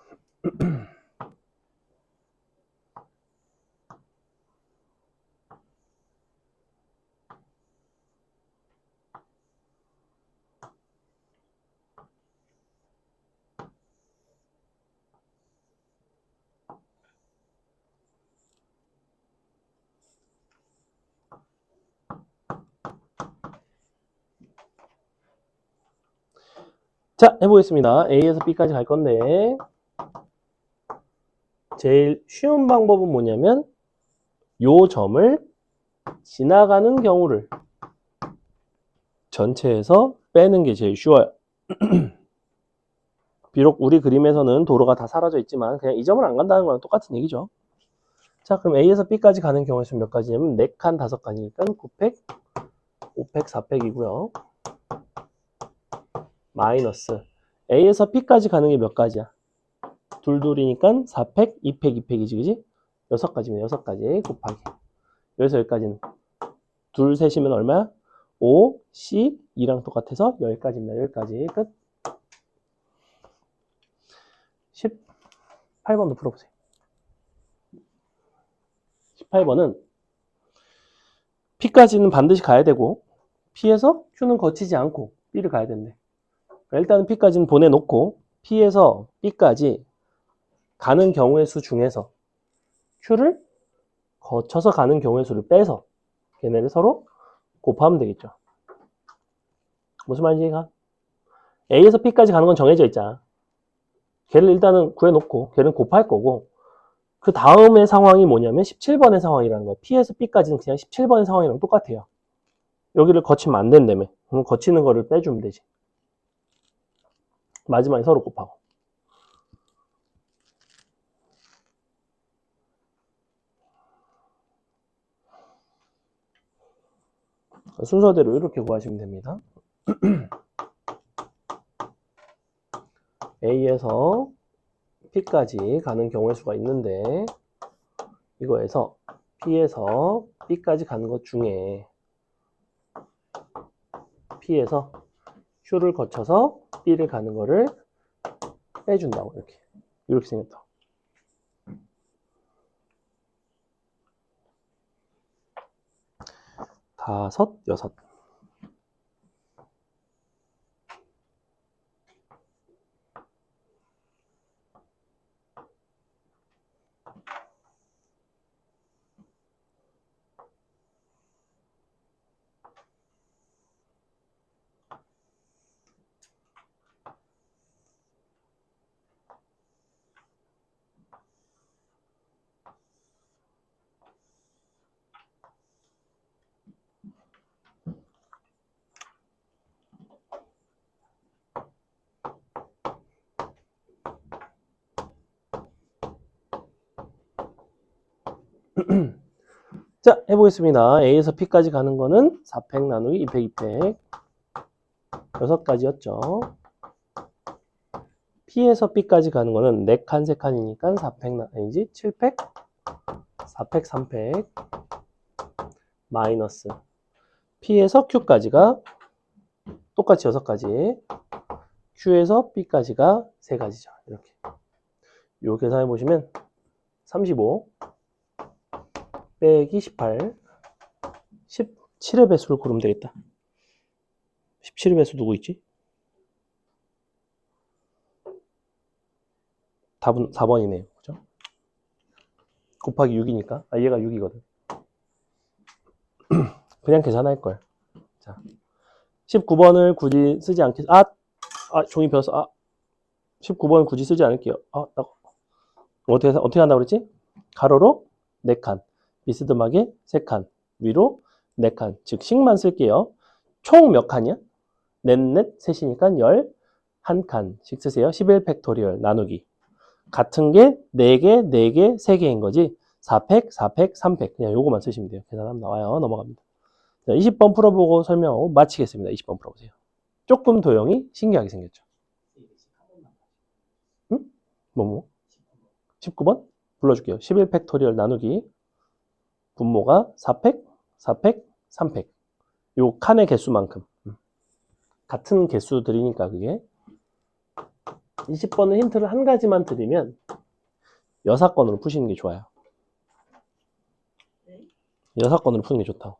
자, 해보겠습니다. A에서 B까지 갈 건데 제일 쉬운 방법은 뭐냐면 요 점을 지나가는 경우를 전체에서 빼는 게 제일 쉬워요. 비록 우리 그림에서는 도로가 다 사라져 있지만 그냥 이 점을 안 간다는 거랑 똑같은 얘기죠. 자, 그럼 A에서 B까지 가는 경우의 수는 몇 가지냐면 4칸, 5칸이니까 9팩, 5팩, 4팩이고요. 마이너스 A에서 B까지 가는 게 몇 가지야? 둘둘이니까 4팩, 2팩, 2팩이지, 그지? 6가지면 6가지 곱하기. 여기서 여기까지는 둘, 셋이면 얼마야? 5, 10, 2랑 똑같아서 10가지입니다. 10가지 끝. 10, 18번도 풀어보세요. 18번은 P까지는 반드시 가야 되고 P에서 Q는 거치지 않고 B를 가야 된대. 그러니까 일단은 P까지는 보내놓고 P에서 B까지 가는 경우의 수 중에서 Q를 거쳐서 가는 경우의 수를 빼서 걔네를 서로 곱하면 되겠죠. 무슨 말인지 이해가? A에서 P까지 가는 건 정해져 있잖아. 걔를 일단은 구해놓고 걔를 곱할 거고 그 다음의 상황이 뭐냐면 17번의 상황이라는 거야. P에서 B까지는 그냥 17번의 상황이랑 똑같아요. 여기를 거치면 안 된다며. 그럼 거치는 거를 빼주면 되지. 마지막에 서로 곱하고. 순서대로 이렇게 구하시면 됩니다. A에서 P까지 가는 경우의 수가 있는데 이거에서 P에서 B까지 가는 것 중에 P에서 Q를 거쳐서 B를 가는 거를 빼준다고 이렇게 생겼다. 다섯, 여섯. 자, 해보겠습니다. A에서 P까지 가는 거는 4팩 나누기 2팩 2팩 6가지였죠. P에서 B까지 가는 거는 4칸 3칸이니까 4팩 아니지 7팩 4팩 3팩 마이너스 P에서 Q까지가 똑같이 6가지 Q에서 B까지가 3가지죠. 이렇게 계산해 보시면 35 빼기 18 17의 배수를 고르면 되겠다. 17의 배수 누구 있지? 답은 4번이네요. 그죠? 곱하기 6이니까. 아, 얘가 6이거든. 그냥 계산할 걸. 자, 19번을 굳이 쓰지 않겠, 종이 펴서, 19번을 굳이 쓰지 않을게요. 어떻게 한다고 그랬지? 가로로 4칸, 비스듬하게 3칸, 위로 4칸, 즉, 식만 쓸게요. 총 몇 칸이야? 넷, 셋이니까 11칸씩 쓰세요. 11팩토리얼 나누기. 같은 게 4개, 4개, 3개인 거지. 4팩, 4팩, 3팩. 그냥 요거만 쓰시면 돼요. 계산하면 나와요. 넘어갑니다. 자, 20번 풀어보고 설명하고 마치겠습니다. 20번 풀어보세요. 조금 도형이 신기하게 생겼죠. 응? 뭐? 19번? 불러줄게요. 11팩토리얼 나누기. 분모가 4팩, 4팩, 3팩. 요 칸의 개수만큼. 같은 개수들이니까 그게. 20번은 힌트를 한 가지만 드리면 여사건으로 푸시는 게 좋아요. 여사건으로 푸는 게 좋다고.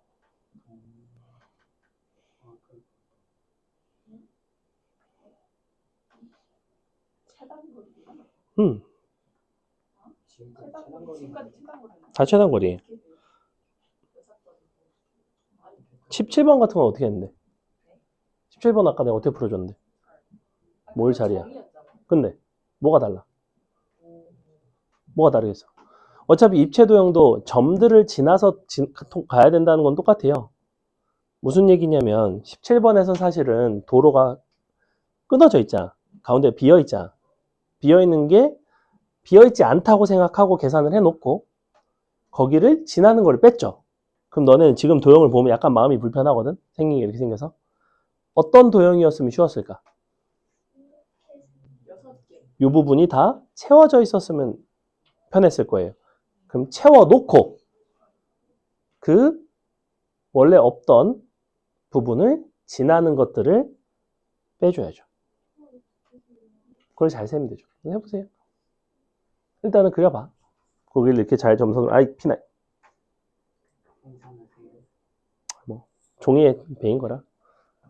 다 최단거리. 17번 같은 건 어떻게 했는데? 17번 아까 내가 어떻게 풀어줬는데? 뭘 자리야? 근데 뭐가 달라? 뭐가 다르겠어? 어차피 입체 도형도 점들을 지나서 가야 된다는 건 똑같아요. 무슨 얘기냐면 17번에서 사실은 도로가 끊어져 있잖아. 가운데 비어 있잖아. 비어 있는 게 비어있지 않다고 생각하고 계산을 해놓고 거기를 지나는 걸 뺐죠. 그럼 너네는 지금 도형을 보면 약간 마음이 불편하거든? 생긴 게 이렇게 생겨서. 어떤 도형이었으면 쉬웠을까? 이 부분이 다 채워져 있었으면 편했을 거예요. 그럼 채워놓고 그 원래 없던 부분을 지나는 것들을 빼줘야죠. 그걸 잘 세면 되죠. 해보세요. 일단은 그려봐. 거기를 이렇게 잘 점선을, 아이, 피나. 뭐, 종이에 베인 거라.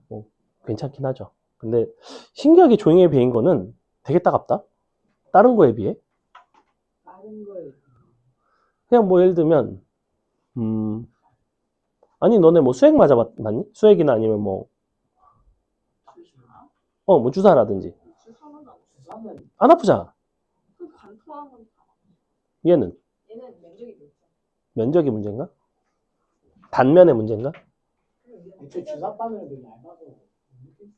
뭐, 괜찮긴 하죠. 근데, 신기하게 종이에 베인 거는 되게 따갑다? 다른 거에 비해? 다른 거에 그냥 뭐, 예를 들면, 아니, 너네 뭐 수액 맞니? 수액이나 아니면 뭐, 뭐 주사라든지. 주사는 안 주사는 안 아프잖아. 그 관통하는 얘는 얘는 면적이 넓죠. 면적이 문제인가? 단면의 문제인가? 애초에 주사 바늘은 되게 얇아서 못 느끼겠어요.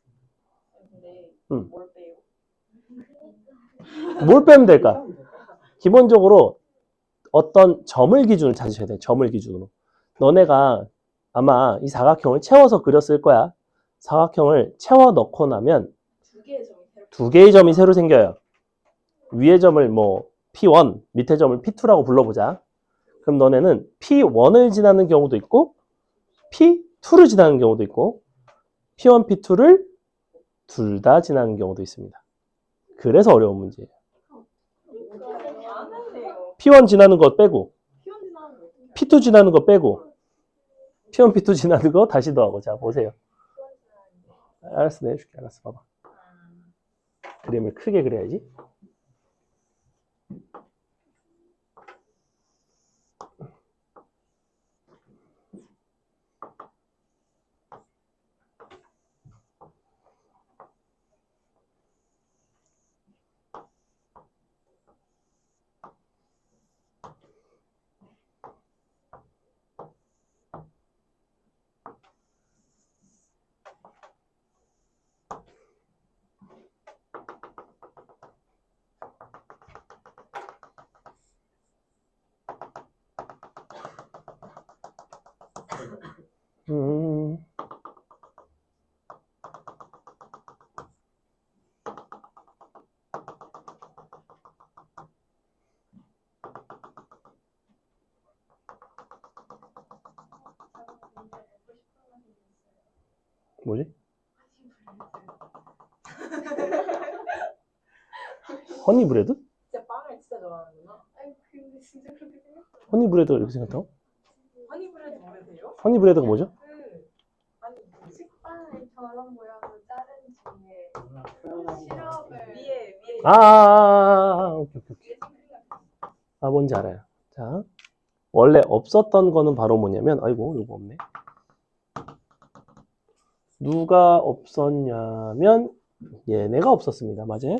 근데 응. 뭘 빼요? 뭘 빼면 될까? 기본적으로 어떤 점을 기준으로 찾으셔야 돼. 점을 기준으로. 너네가 아마 이 사각형을 채워서 그렸을 거야. 사각형을 채워 넣고 나면 두 개의 점이 새로. 두 개의 점이 새로 생겨요. 위의 점을 뭐 P1, 밑에 점을 P2라고 불러보자. 그럼 너네는 P1을 지나는 경우도 있고 P2를 지나는 경우도 있고 P1, P2를 둘 다 지나는 경우도 있습니다. 그래서 어려운 문제예요. 안 하네요. P1 지나는 거 빼고 피원지나는 거. P2 지나는 거 빼고 P1, P2 지나는 거 다시 더하고. 자, 보세요. 알았어, 내가 해줄게. 알았어, 봐봐. 그림을 크게 그려야지. 음. 뭐지? 허니브레드? 진짜 빵을 진짜 좋아하는구나. 아니 근데 진짜 그렇게 생겼어요. 허니브레드가 이렇게 생겼다고? 허니브레드 모르세요? 허니브레드가 뭐죠? 아니 식빵을 저런 모양으로 자른 뒤에 뭔가 표현하기 시럽을 위에 오케이, 오케이, 오케이. 아, 뭔지 알아요. 자, 원래 없었던 거는 바로 뭐냐면, 아이고, 요거 없네. 누가 없었냐면, 얘네가 없었습니다. 맞아요?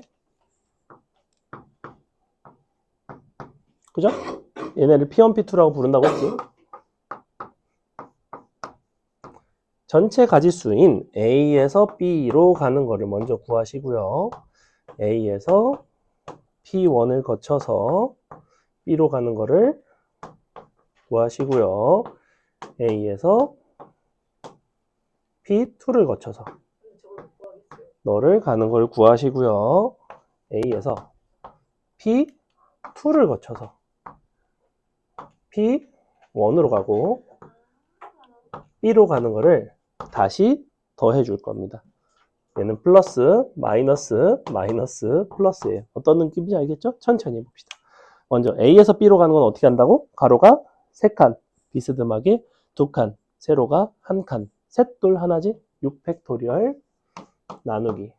그죠? 얘네를 P1, P2라고 부른다고 했지. 전체 가지수인 A에서 B로 가는 거를 먼저 구하시고요. A에서 P1을 거쳐서 B로 가는 거를 구하시고요. A에서 P2를 거쳐서 저걸 못 구하겠어요. 너를 가는 걸 구하시고요. A에서 P2를 거쳐서 P1으로 가고 B로 가는 거를 다시 더해 줄 겁니다. 얘는 플러스, 마이너스, 마이너스, 플러스예요. 어떤 느낌인지 알겠죠? 천천히 해봅시다. 먼저 A에서 B로 가는 건 어떻게 한다고? 가로가 3칸, 비스듬하게 2칸, 세로가 1칸, 셋둘 하나지? 6팩토리얼 나누기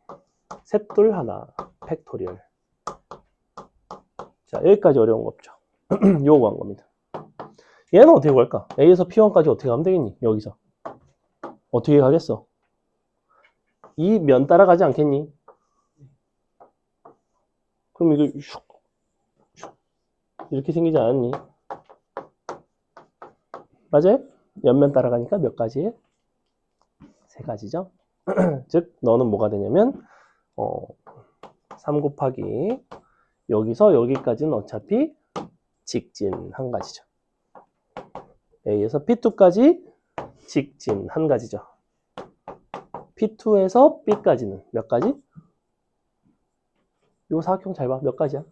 셋둘 하나 팩토리얼. 자, 여기까지 어려운 거 없죠? 요거 구한 겁니다. 얘는 어떻게 구할까? A에서 P1까지 어떻게 가면 되겠니? 여기서 어떻게 가겠어? 이 면 따라가지 않겠니? 그럼 이거 슉 이렇게 생기지 않았니? 맞아요? 옆면 따라가니까 몇 가지? 3가지죠? 즉 너는 뭐가 되냐면 3 곱하기 여기서 여기까지는 어차피 직진 한 가지죠. A에서 P2까지 직진 한 가지죠. P2에서 B까지는 몇 가지? 요 사각형 잘 봐. 몇 가지야?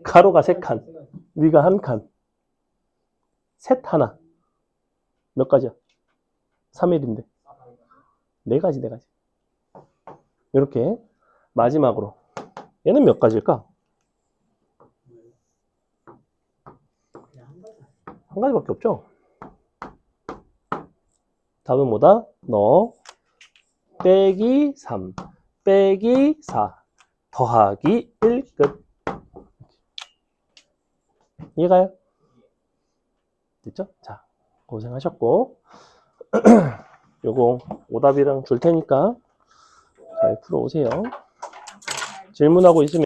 가로가 3칸, 위가 1칸, 셋 하나. 몇 가지야? 3일인데. 4가지, 4가지. 이렇게 마지막으로 얘는 몇 가지일까? 뭐예요? 그냥 한 가지 아니에요? 한 가지밖에 없죠? 답은 뭐다? 너 빼기 3 빼기 4 더하기 1 끝. 이해가요? 됐죠? 자, 고생하셨고 요거 오답이랑 줄 테니까 잘 풀어오세요. 질문하고 있으면